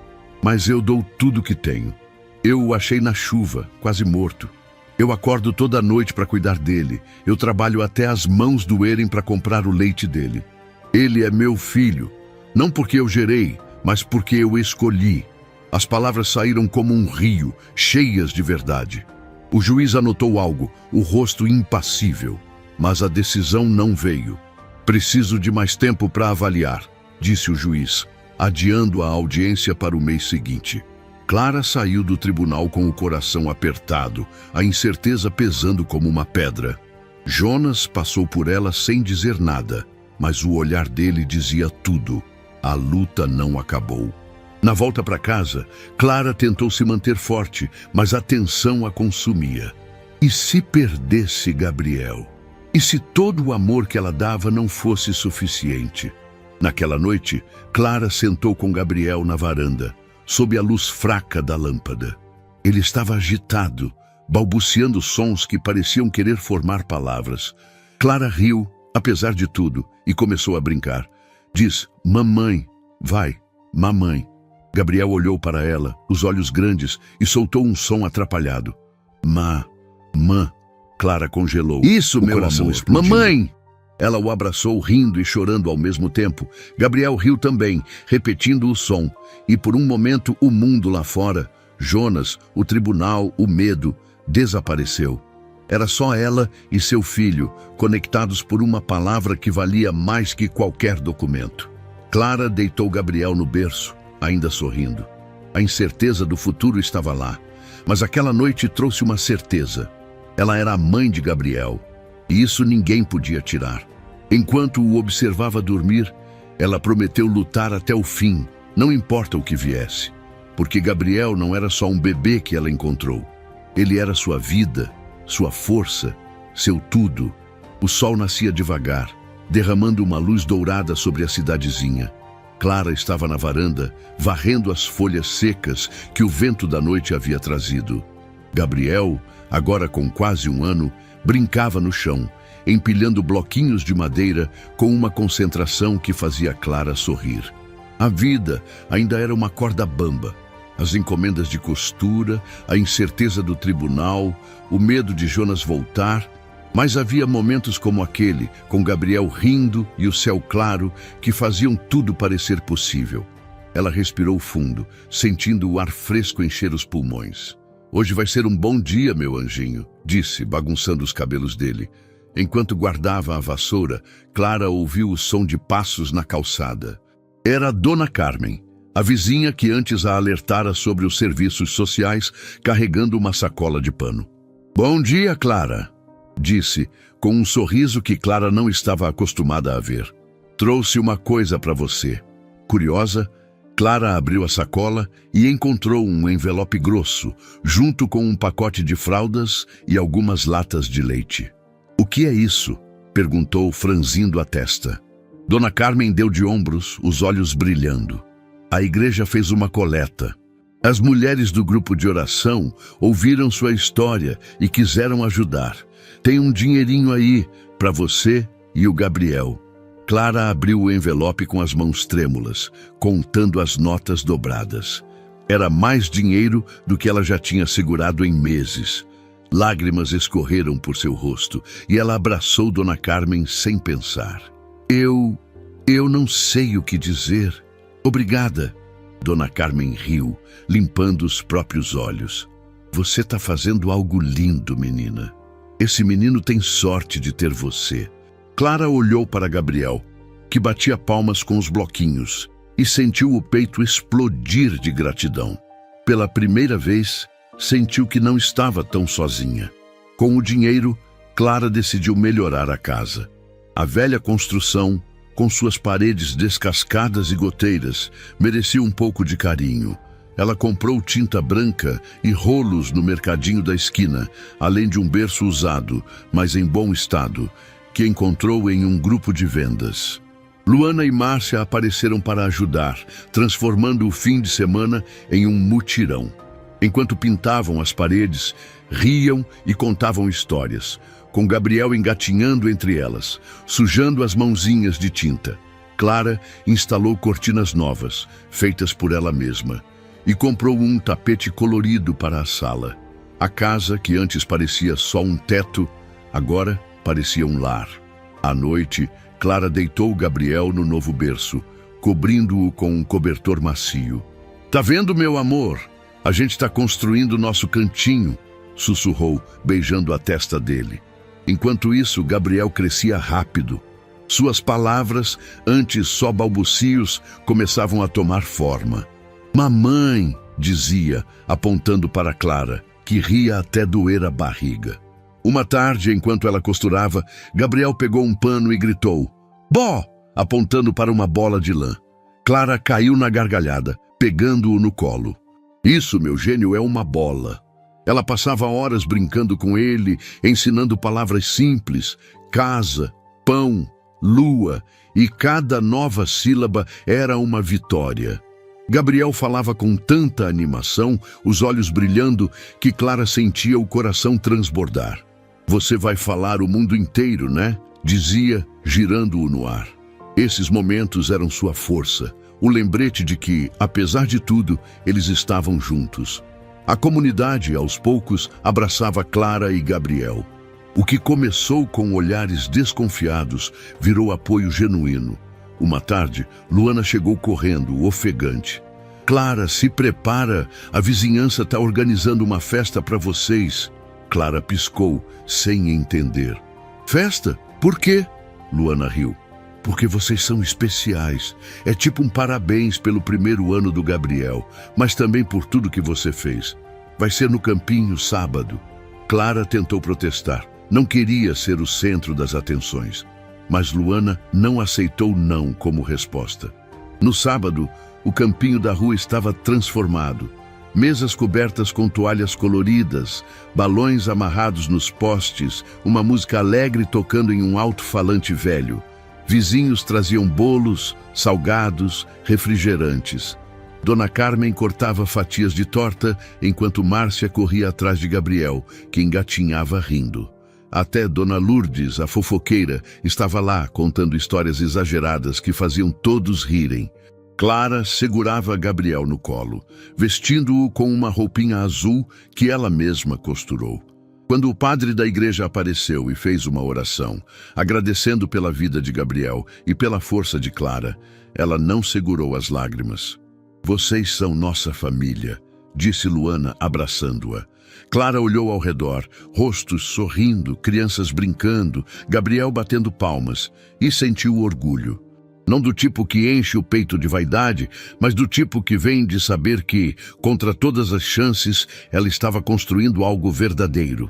Mas eu dou tudo que tenho. Eu o achei na chuva, quase morto. Eu acordo toda noite para cuidar dele. Eu trabalho até as mãos doerem para comprar o leite dele. Ele é meu filho, não porque eu gerei, mas porque eu escolhi. As palavras saíram como um rio, cheias de verdade. O juiz anotou algo, o rosto impassível, mas a decisão não veio. Preciso de mais tempo para avaliar, disse o juiz, adiando a audiência para o mês seguinte. Clara saiu do tribunal com o coração apertado, a incerteza pesando como uma pedra. Jonas passou por ela sem dizer nada, mas o olhar dele dizia tudo. A luta não acabou. Na volta para casa, Clara tentou se manter forte, mas a tensão a consumia. E se perdesse Gabriel? E se todo o amor que ela dava não fosse suficiente? Naquela noite, Clara sentou com Gabriel na varanda, sob a luz fraca da lâmpada. Ele estava agitado, balbuciando sons que pareciam querer formar palavras. Clara riu, apesar de tudo, e começou a brincar. Diz, mamãe, vai, mamãe. Gabriel olhou para ela, os olhos grandes, e soltou um som atrapalhado. Mã. Clara congelou. Isso, meu amor. Explodiu. Mamãe! Ela o abraçou, rindo e chorando ao mesmo tempo. Gabriel riu também, repetindo o som. E por um momento, o mundo lá fora, Jonas, o tribunal, o medo, desapareceu. Era só ela e seu filho, conectados por uma palavra que valia mais que qualquer documento. Clara deitou Gabriel no berço, ainda sorrindo. A incerteza do futuro estava lá, mas aquela noite trouxe uma certeza. Ela era a mãe de Gabriel. E isso ninguém podia tirar. Enquanto o observava dormir, ela prometeu lutar até o fim, não importa o que viesse. Porque Gabriel não era só um bebê que ela encontrou. Ele era sua vida, sua força, seu tudo. O sol nascia devagar, derramando uma luz dourada sobre a cidadezinha. Clara estava na varanda, varrendo as folhas secas que o vento da noite havia trazido. Gabriel, agora com quase 1 ano, brincava no chão, empilhando bloquinhos de madeira com uma concentração que fazia Clara sorrir. A vida ainda era uma corda bamba. As encomendas de costura, a incerteza do tribunal, o medo de Jonas voltar, Mas havia momentos como aquele, com Gabriel rindo e o céu claro, que faziam tudo parecer possível. Ela respirou fundo, sentindo o ar fresco encher os pulmões. "Hoje vai ser um bom dia, meu anjinho", disse, bagunçando os cabelos dele. Enquanto guardava a vassoura, Clara ouviu o som de passos na calçada. Era Dona Carmen, a vizinha que antes a alertara sobre os serviços sociais, carregando uma sacola de pano. "Bom dia, Clara", disse, com um sorriso que Clara não estava acostumada a ver. "Trouxe uma coisa para você." Curiosa, Clara abriu a sacola e encontrou um envelope grosso, junto com um pacote de fraldas e algumas latas de leite. "O que é isso?", perguntou, franzindo a testa. Dona Carmen deu de ombros, os olhos brilhando. A igreja fez uma coleta. As mulheres do grupo de oração ouviram sua história e quiseram ajudar. "Tem um dinheirinho aí para você e o Gabriel." Clara abriu o envelope com as mãos trêmulas, contando as notas dobradas. Era mais dinheiro do que ela já tinha segurado em meses. Lágrimas escorreram por seu rosto e ela abraçou Dona Carmen sem pensar. Eu não sei o que dizer. Obrigada." Dona Carmen riu, limpando os próprios olhos. "Você está fazendo algo lindo, menina. Esse menino tem sorte de ter você." Clara olhou para Gabriel, que batia palmas com os bloquinhos, e sentiu o peito explodir de gratidão. Pela primeira vez, sentiu que não estava tão sozinha. Com o dinheiro, Clara decidiu melhorar a casa. A velha construção, com suas paredes descascadas e goteiras, merecia um pouco de carinho. Ela comprou tinta branca e rolos no mercadinho da esquina, além de um berço usado, mas em bom estado, que encontrou em um grupo de vendas. Luana e Márcia apareceram para ajudar, transformando o fim de semana em um mutirão. Enquanto pintavam as paredes, riam e contavam histórias, com Gabriel engatinhando entre elas, sujando as mãozinhas de tinta. Clara instalou cortinas novas, feitas por ela mesma, e comprou um tapete colorido para a sala. A casa, que antes parecia só um teto, agora parecia um lar. À noite, Clara deitou Gabriel no novo berço, cobrindo-o com um cobertor macio. "Tá vendo, meu amor? A gente está construindo nosso cantinho", sussurrou, beijando a testa dele. Enquanto isso, Gabriel crescia rápido. Suas palavras, antes só balbucios, começavam a tomar forma. "Mamãe", dizia, apontando para Clara, que ria até doer a barriga. Uma tarde, enquanto ela costurava, Gabriel pegou um pano e gritou, "Bó!", apontando para uma bola de lã. Clara caiu na gargalhada, pegando-o no colo. "Isso, meu gênio, é uma bola." Ela passava horas brincando com ele, ensinando palavras simples, casa, pão, lua, e cada nova sílaba era uma vitória. Gabriel falava com tanta animação, os olhos brilhando, que Clara sentia o coração transbordar. "Você vai falar o mundo inteiro, né?", dizia, girando-o no ar. Esses momentos eram sua força, o lembrete de que, apesar de tudo, eles estavam juntos. A comunidade, aos poucos, abraçava Clara e Gabriel. O que começou com olhares desconfiados virou apoio genuíno. Uma tarde, Luana chegou correndo, ofegante. "Clara, se prepara, a vizinhança está organizando uma festa para vocês." Clara piscou, sem entender. "Festa? Por quê?", Luana riu. "Porque vocês são especiais. É tipo um parabéns pelo primeiro ano do Gabriel, mas também por tudo que você fez. Vai ser no campinho sábado." Clara tentou protestar. Não queria ser o centro das atenções. Mas Luana não aceitou não como resposta. No sábado, o campinho da rua estava transformado. Mesas cobertas com toalhas coloridas, balões amarrados nos postes, uma música alegre tocando em um alto-falante velho. Vizinhos traziam bolos, salgados, refrigerantes. Dona Carmen cortava fatias de torta, enquanto Márcia corria atrás de Gabriel, que engatinhava rindo. Até Dona Lourdes, a fofoqueira, estava lá contando histórias exageradas que faziam todos rirem. Clara segurava Gabriel no colo, vestindo-o com uma roupinha azul que ela mesma costurou. Quando o padre da igreja apareceu e fez uma oração, agradecendo pela vida de Gabriel e pela força de Clara, ela não segurou as lágrimas. "Vocês são nossa família", disse Luana, abraçando-a. Clara olhou ao redor, rostos sorrindo, crianças brincando, Gabriel batendo palmas, e sentiu orgulho. Não do tipo que enche o peito de vaidade, mas do tipo que vem de saber que, contra todas as chances, ela estava construindo algo verdadeiro.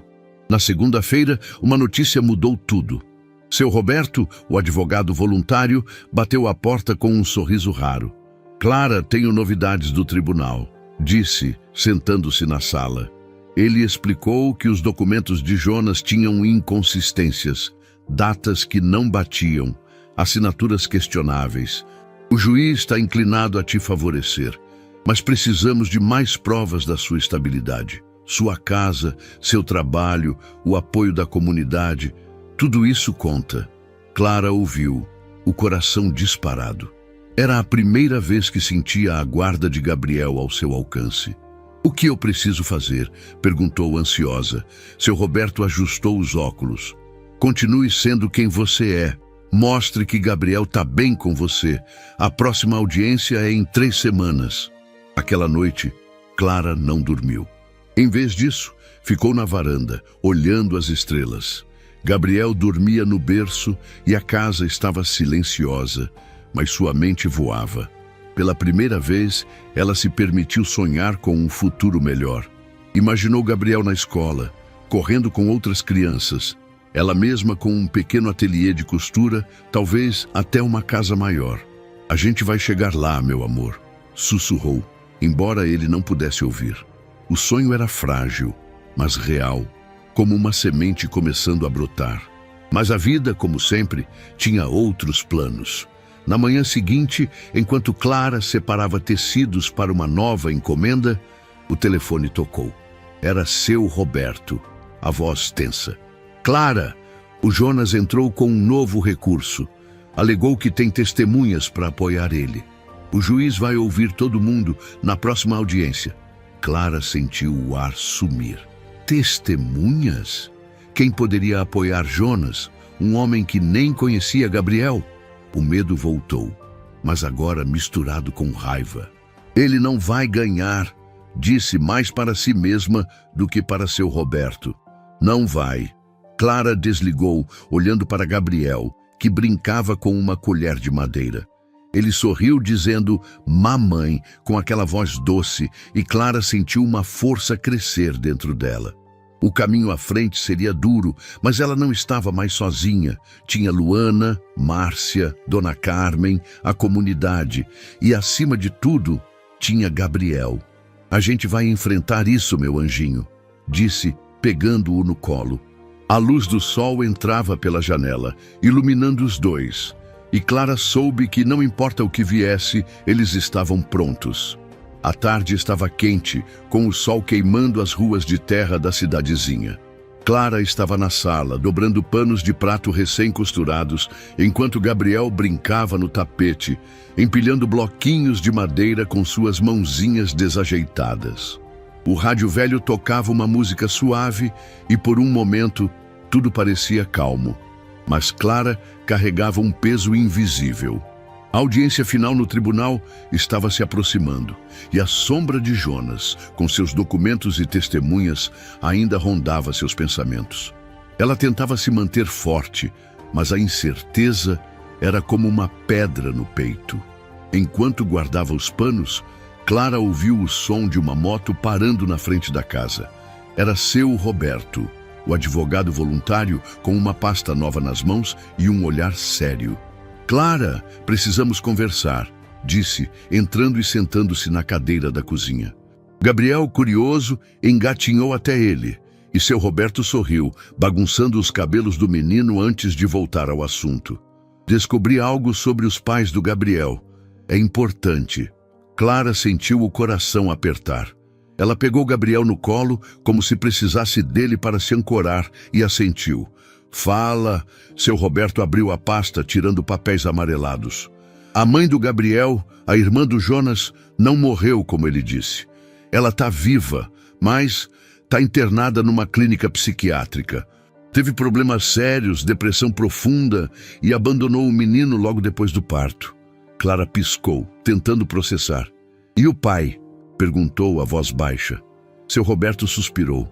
Na segunda-feira, uma notícia mudou tudo. Seu Roberto, o advogado voluntário, bateu à porta com um sorriso raro. "Clara, tenho novidades do tribunal", disse, sentando-se na sala. Ele explicou que os documentos de Jonas tinham inconsistências, datas que não batiam, assinaturas questionáveis. "O juiz está inclinado a te favorecer, mas precisamos de mais provas da sua estabilidade. Sua casa, seu trabalho, o apoio da comunidade, tudo isso conta." Clara ouviu, o coração disparado. Era a primeira vez que sentia a guarda de Gabriel ao seu alcance. "O que eu preciso fazer?", perguntou ansiosa. Seu Roberto ajustou os óculos. "Continue sendo quem você é. Mostre que Gabriel está bem com você. A próxima audiência é em 3 semanas." Aquela noite, Clara não dormiu. Em vez disso, ficou na varanda, olhando as estrelas. Gabriel dormia no berço e a casa estava silenciosa, mas sua mente voava. Pela primeira vez, ela se permitiu sonhar com um futuro melhor. Imaginou Gabriel na escola, correndo com outras crianças, ela mesma com um pequeno ateliê de costura, talvez até uma casa maior. "A gente vai chegar lá, meu amor", sussurrou, embora ele não pudesse ouvir. O sonho era frágil, mas real, como uma semente começando a brotar. Mas a vida, como sempre, tinha outros planos. Na manhã seguinte, enquanto Clara separava tecidos para uma nova encomenda, o telefone tocou. Era seu Roberto, a voz tensa. "Clara!" O Jonas entrou com um novo recurso. Alegou que tem testemunhas para apoiar ele. "O juiz vai ouvir todo mundo na próxima audiência." Clara sentiu o ar sumir. Testemunhas? Quem poderia apoiar Jonas, um homem que nem conhecia Gabriel? O medo voltou, mas agora misturado com raiva. "Ele não vai ganhar", disse mais para si mesma do que para seu Roberto. "Não vai." Clara desligou, olhando para Gabriel, que brincava com uma colher de madeira. Ele sorriu dizendo "mamãe", com aquela voz doce, e Clara sentiu uma força crescer dentro dela. O caminho à frente seria duro, mas ela não estava mais sozinha. Tinha Luana, Márcia, Dona Carmen, a comunidade e, acima de tudo, tinha Gabriel. "A gente vai enfrentar isso, meu anjinho", disse, pegando-o no colo. A luz do sol entrava pela janela, iluminando os dois, e Clara soube que, não importa o que viesse, eles estavam prontos. A tarde estava quente, com o sol queimando as ruas de terra da cidadezinha. Clara estava na sala, dobrando panos de prato recém-costurados, enquanto Gabriel brincava no tapete, empilhando bloquinhos de madeira com suas mãozinhas desajeitadas. O rádio velho tocava uma música suave e, por um momento, tudo parecia calmo. Mas Clara carregava um peso invisível. A audiência final no tribunal estava se aproximando, e a sombra de Jonas, com seus documentos e testemunhas, ainda rondava seus pensamentos. Ela tentava se manter forte, mas a incerteza era como uma pedra no peito. Enquanto guardava os panos, Clara ouviu o som de uma moto parando na frente da casa. Era seu Roberto, o advogado voluntário, com uma pasta nova nas mãos e um olhar sério. "Clara, precisamos conversar", disse, entrando e sentando-se na cadeira da cozinha. Gabriel, curioso, engatinhou até ele, e seu Roberto sorriu, bagunçando os cabelos do menino antes de voltar ao assunto. "Descobri algo sobre os pais do Gabriel. É importante." Clara sentiu o coração apertar. Ela pegou Gabriel no colo, como se precisasse dele para se ancorar, e assentiu. "Fala." Seu Roberto abriu a pasta, tirando papéis amarelados. "A mãe do Gabriel, a irmã do Jonas, não morreu, como ele disse. Ela está viva, mas Está internada numa clínica psiquiátrica. Teve problemas sérios, depressão profunda e abandonou o menino logo depois do parto. Clara piscou, tentando processar. E o pai? Perguntou a voz baixa. Seu Roberto suspirou.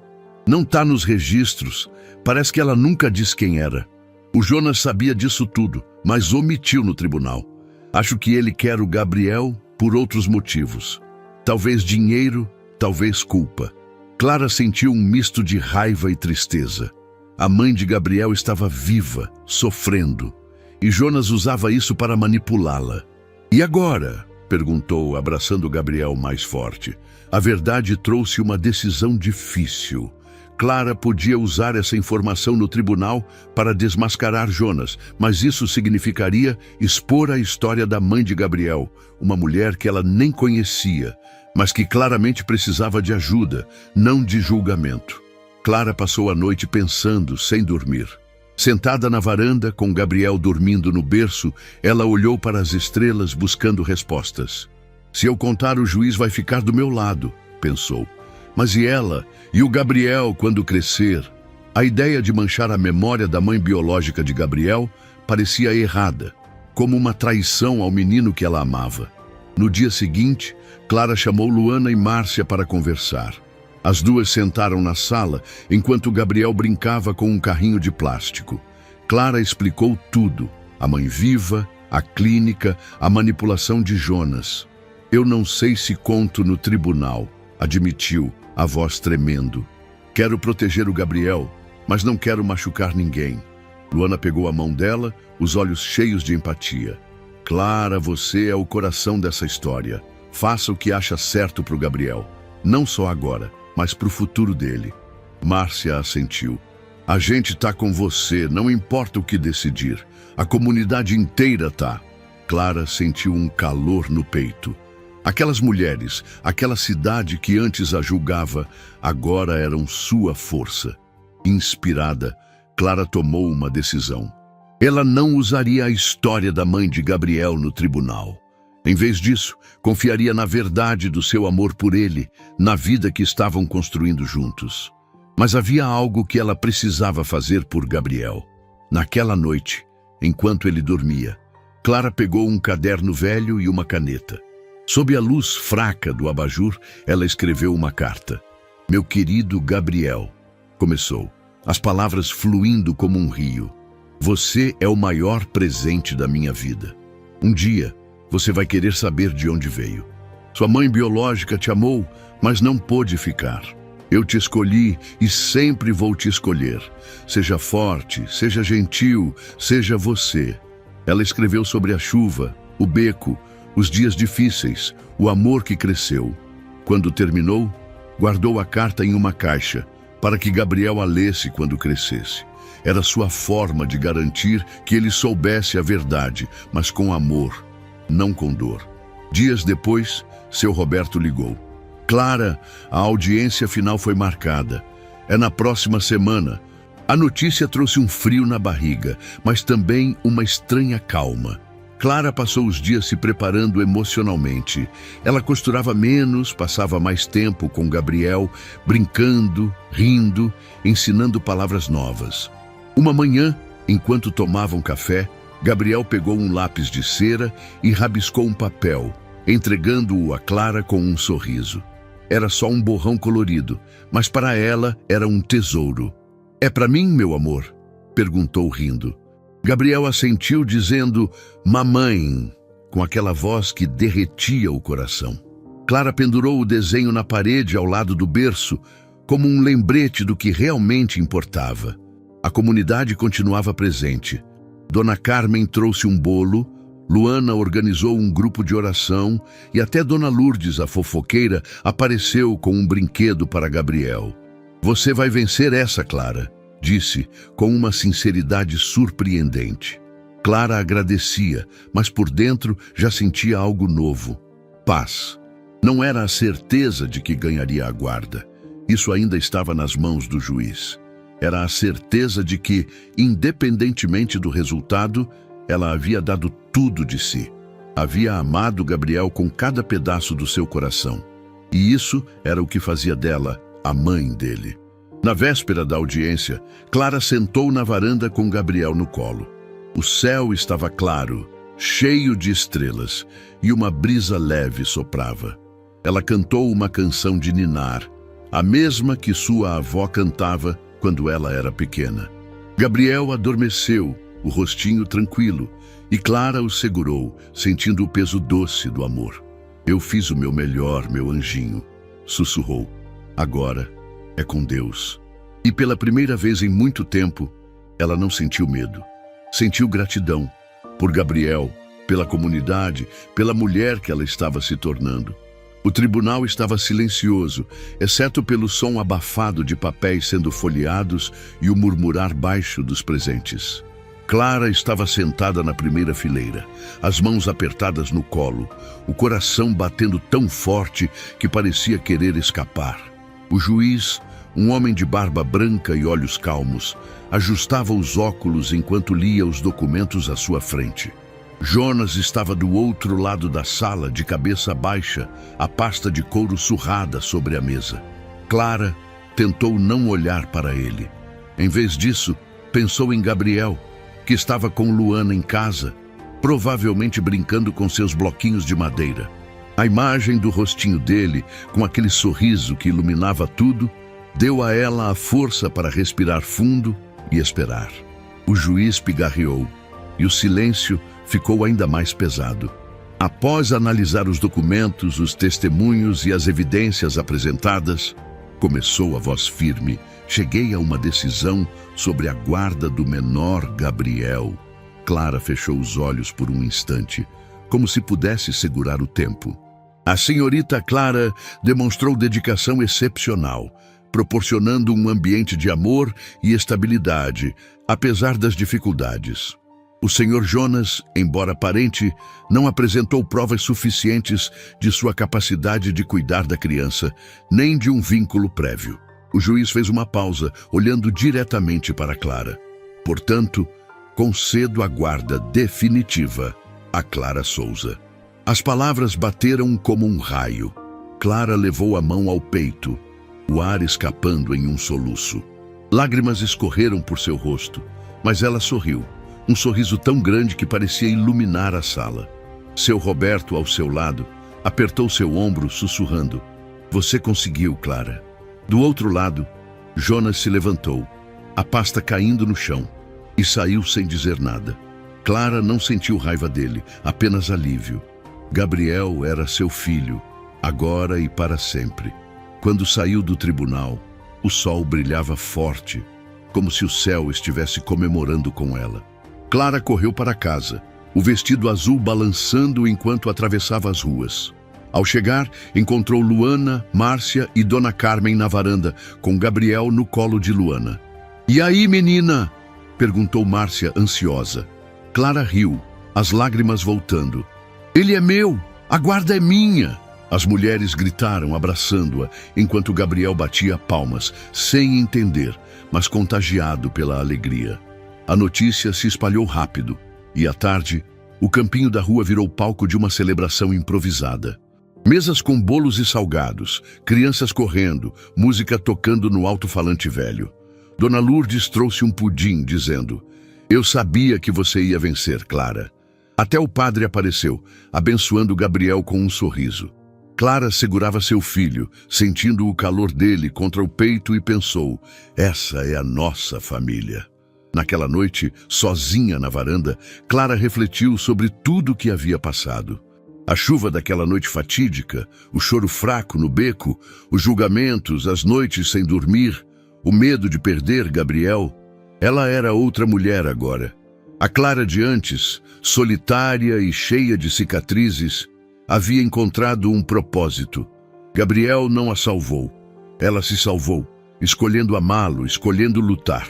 Não está nos registros. Parece que ela nunca disse quem era. O Jonas sabia disso tudo, mas omitiu no tribunal. Acho que ele quer o Gabriel por outros motivos. Talvez dinheiro, talvez culpa. Clara sentiu um misto de raiva e tristeza. A mãe de Gabriel estava viva, sofrendo, e Jonas usava isso para manipulá-la. E agora? Perguntou, abraçando Gabriel mais forte. A verdade trouxe uma decisão difícil. Clara podia usar essa informação no tribunal para desmascarar Jonas, mas isso significaria expor a história da mãe de Gabriel, uma mulher que ela nem conhecia, mas que claramente precisava de ajuda, não de julgamento. Clara passou a noite pensando, sem dormir. Sentada na varanda, com Gabriel dormindo no berço, ela olhou para as estrelas buscando respostas. Se eu contar, o juiz vai ficar do meu lado, pensou. Mas e ela? E o Gabriel quando crescer? A ideia de manchar a memória da mãe biológica de Gabriel parecia errada, como uma traição ao menino que ela amava. No dia seguinte, Clara chamou Luana e Márcia para conversar. As duas sentaram na sala, enquanto Gabriel brincava com um carrinho de plástico. Clara explicou tudo, a mãe viva, a clínica, a manipulação de Jonas. Eu não sei se conto no tribunal, admitiu, a voz tremendo. Quero proteger o Gabriel, mas não quero machucar ninguém. Luana pegou a mão dela, os olhos cheios de empatia. Clara, você é o coração dessa história. Faça o que acha certo para o Gabriel. Não só agora, mas para o futuro dele. Márcia assentiu. A gente tá com você, não importa o que decidir. A comunidade inteira tá. Clara sentiu um calor no peito. Aquelas mulheres, aquela cidade que antes a julgava, agora eram sua força. Inspirada, Clara tomou uma decisão. Ela não usaria a história da mãe de Gabriel no tribunal. Em vez disso, confiaria na verdade do seu amor por ele, na vida que estavam construindo juntos. Mas havia algo que ela precisava fazer por Gabriel. Naquela noite, enquanto ele dormia, Clara pegou um caderno velho e uma caneta. Sob a luz fraca do abajur, ela escreveu uma carta. Meu querido Gabriel, começou, as palavras fluindo como um rio. Você é o maior presente da minha vida. Um dia, você vai querer saber de onde veio. Sua mãe biológica te amou, mas não pôde ficar. Eu te escolhi e sempre vou te escolher. Seja forte, seja gentil, seja você. Ela escreveu sobre a chuva, o beco, os dias difíceis, o amor que cresceu. Quando terminou, guardou a carta em uma caixa, para que Gabriel a lesse quando crescesse. Era sua forma de garantir que ele soubesse a verdade, mas com amor, não com dor. Dias depois, seu Roberto ligou. Clara, a audiência final foi marcada. É na próxima semana. A notícia trouxe um frio na barriga, mas também uma estranha calma. Clara passou os dias se preparando emocionalmente. Ela costurava menos, passava mais tempo com Gabriel, brincando, rindo, ensinando palavras novas. Uma manhã, enquanto tomavam café, Gabriel pegou um lápis de cera e rabiscou um papel, entregando-o a Clara com um sorriso. Era só um borrão colorido, mas para ela era um tesouro. É para mim, meu amor? Perguntou rindo. Gabriel assentiu dizendo, mamãe, com aquela voz que derretia o coração. Clara pendurou o desenho na parede ao lado do berço, como um lembrete do que realmente importava. A comunidade continuava presente. Dona Carmen trouxe um bolo, Luana organizou um grupo de oração e até Dona Lourdes, a fofoqueira, apareceu com um brinquedo para Gabriel. Você vai vencer essa, Clara, disse, com uma sinceridade surpreendente. Clara agradecia, mas por dentro já sentia algo novo. Paz. Não era a certeza de que ganharia a guarda. Isso ainda estava nas mãos do juiz. Era a certeza de que, independentemente do resultado, ela havia dado tudo de si. Havia amado Gabriel com cada pedaço do seu coração. E isso era o que fazia dela a mãe dele. Na véspera da audiência, Clara sentou na varanda com Gabriel no colo. O céu estava claro, cheio de estrelas, e uma brisa leve soprava. Ela cantou uma canção de ninar, a mesma que sua avó cantava quando ela era pequena. Gabriel adormeceu, o rostinho tranquilo, e Clara o segurou, sentindo o peso doce do amor. "Eu fiz o meu melhor, meu anjinho", sussurrou. "Agora é com Deus." E pela primeira vez em muito tempo, ela não sentiu medo. Sentiu gratidão por Gabriel, pela comunidade, pela mulher que ela estava se tornando. O tribunal estava silencioso, exceto pelo som abafado de papéis sendo folheados e o murmurar baixo dos presentes. Clara estava sentada na primeira fileira, as mãos apertadas no colo, o coração batendo tão forte que parecia querer escapar. O juiz, um homem de barba branca e olhos calmos, ajustava os óculos enquanto lia os documentos à sua frente. Jonas estava do outro lado da sala, de cabeça baixa, a pasta de couro surrada sobre a mesa. Clara tentou não olhar para ele. Em vez disso, pensou em Gabriel, que estava com Luana em casa, provavelmente brincando com seus bloquinhos de madeira. A imagem do rostinho dele, com aquele sorriso que iluminava tudo, deu a ela a força para respirar fundo e esperar. O juiz pigarreou, e o silêncio ficou ainda mais pesado. Após analisar os documentos, os testemunhos e as evidências apresentadas, começou a voz firme: "Cheguei a uma decisão sobre a guarda do menor Gabriel." Clara fechou os olhos por um instante, como se pudesse segurar o tempo. A senhorita Clara demonstrou dedicação excepcional, proporcionando um ambiente de amor e estabilidade, apesar das dificuldades. O Sr. Jonas, embora aparente, não apresentou provas suficientes de sua capacidade de cuidar da criança, nem de um vínculo prévio. O juiz fez uma pausa, olhando diretamente para Clara. "Portanto, concedo a guarda definitiva a Clara Souza." As palavras bateram como um raio. Clara levou a mão ao peito, o ar escapando em um soluço. Lágrimas escorreram por seu rosto, mas ela sorriu. Um sorriso tão grande que parecia iluminar a sala. Seu Roberto, ao seu lado, apertou seu ombro, sussurrando: "Você conseguiu, Clara." Do outro lado, Jonas se levantou, a pasta caindo no chão, e saiu sem dizer nada. Clara não sentiu raiva dele, apenas alívio. Gabriel era seu filho, agora e para sempre. Quando saiu do tribunal, o sol brilhava forte, como se o céu estivesse comemorando com ela. Clara correu para casa, o vestido azul balançando enquanto atravessava as ruas. Ao chegar, encontrou Luana, Márcia e Dona Carmen na varanda, com Gabriel no colo de Luana. "E aí, menina?" perguntou Márcia, ansiosa. Clara riu, as lágrimas voltando. "Ele é meu! A guarda é minha!" As mulheres gritaram, abraçando-a, enquanto Gabriel batia palmas, sem entender, mas contagiado pela alegria. A notícia se espalhou rápido, e à tarde, o campinho da rua virou palco de uma celebração improvisada. Mesas com bolos e salgados, crianças correndo, música tocando no alto-falante velho. Dona Lourdes trouxe um pudim, dizendo: "Eu sabia que você ia vencer, Clara." Até o padre apareceu, abençoando Gabriel com um sorriso. Clara segurava seu filho, sentindo o calor dele contra o peito, e pensou: "Essa é a nossa família." Naquela noite, sozinha na varanda, Clara refletiu sobre tudo o que havia passado. A chuva daquela noite fatídica, o choro fraco no beco, os julgamentos, as noites sem dormir, o medo de perder Gabriel. Ela era outra mulher agora. A Clara de antes, solitária e cheia de cicatrizes, havia encontrado um propósito. Gabriel não a salvou. Ela se salvou, escolhendo amá-lo, escolhendo lutar.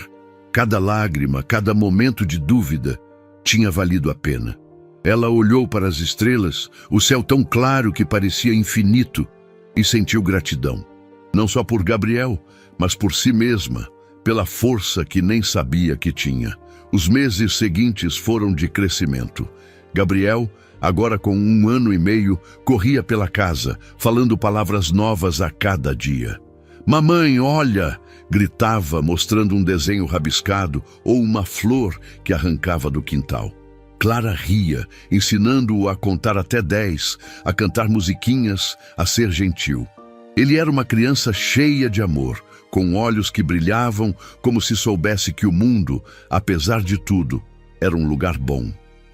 Cada lágrima, cada momento de dúvida tinha valido a pena. Ela olhou para as estrelas, o céu tão claro que parecia infinito, e sentiu gratidão. Não só por Gabriel, mas por si mesma, pela força que nem sabia que tinha. Os meses seguintes foram de crescimento. Gabriel, agora com 1 ano e meio, corria pela casa, falando palavras novas a cada dia. "Mamãe, olha!" gritava, mostrando um desenho rabiscado ou uma flor que arrancava do quintal. Clara ria, ensinando-o a contar até 10, a cantar musiquinhas, a ser gentil. Ele era uma criança cheia de amor, com olhos que brilhavam como se soubesse que o mundo, apesar de tudo, era um lugar bom.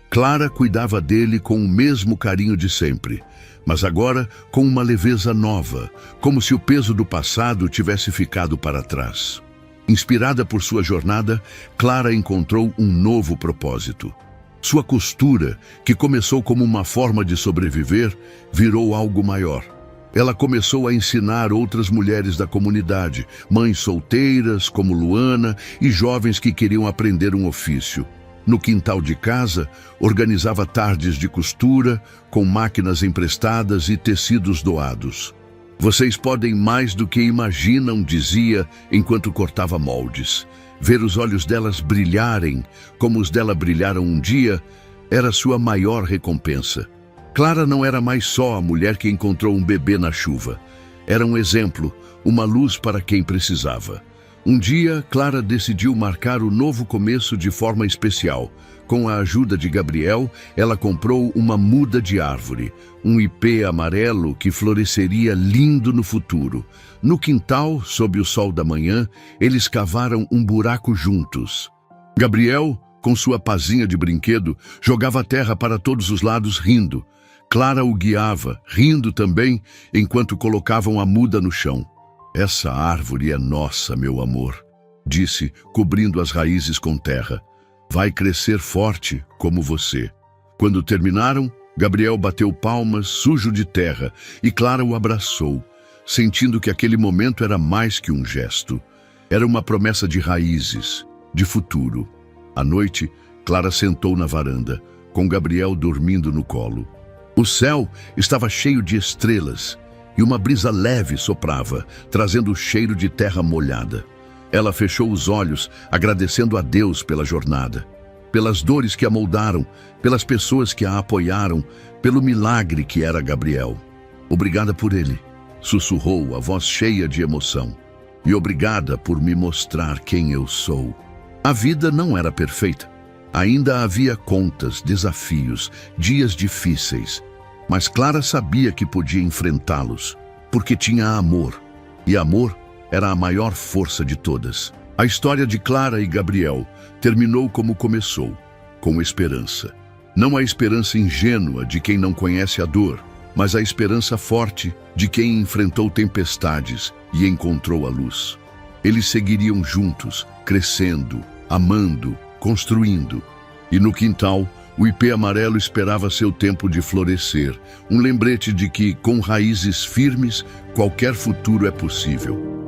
Clara cuidava dele com o mesmo carinho de sempre, mas agora com uma leveza nova, como se o peso do passado tivesse ficado para trás. Inspirada por sua jornada, Clara encontrou um novo propósito. Sua costura, que começou como uma forma de sobreviver, virou algo maior. Ela começou a ensinar outras mulheres da comunidade, mães solteiras como Luana e jovens que queriam aprender um ofício. No quintal de casa, organizava tardes de costura, com máquinas emprestadas e tecidos doados. "Vocês podem mais do que imaginam", dizia, enquanto cortava moldes. Ver os olhos delas brilharem, como os dela brilharam um dia, era sua maior recompensa. Clara não era mais só a mulher que encontrou um bebê na chuva. Era um exemplo, uma luz para quem precisava. Um dia, Clara decidiu marcar o novo começo de forma especial. Com a ajuda de Gabriel, ela comprou uma muda de árvore, um ipê amarelo que floresceria lindo no futuro. No quintal, sob o sol da manhã, eles cavaram um buraco juntos. Gabriel, com sua pazinha de brinquedo, jogava terra para todos os lados rindo. Clara o guiava, rindo também, enquanto colocavam a muda no chão. "Essa árvore é nossa, meu amor", disse, cobrindo as raízes com terra. "Vai crescer forte como você." Quando terminaram, Gabriel bateu palmas, sujo de terra, e Clara o abraçou, sentindo que aquele momento era mais que um gesto. Era uma promessa de raízes, de futuro. À noite, Clara sentou na varanda, com Gabriel dormindo no colo. O céu estava cheio de estrelas, e uma brisa leve soprava, trazendo o cheiro de terra molhada. Ela fechou os olhos, agradecendo a Deus pela jornada, pelas dores que a moldaram, pelas pessoas que a apoiaram, pelo milagre que era Gabriel. "Obrigada por ele", sussurrou a voz cheia de emoção. "E obrigada por me mostrar quem eu sou." A vida não era perfeita. Ainda havia contas, desafios, dias difíceis. Mas Clara sabia que podia enfrentá-los, porque tinha amor. E amor era a maior força de todas. A história de Clara e Gabriel terminou como começou, com esperança. Não a esperança ingênua de quem não conhece a dor, mas a esperança forte de quem enfrentou tempestades e encontrou a luz. Eles seguiriam juntos, crescendo, amando, construindo. E no quintal, o ipê amarelo esperava seu tempo de florescer, um lembrete de que, com raízes firmes, qualquer futuro é possível.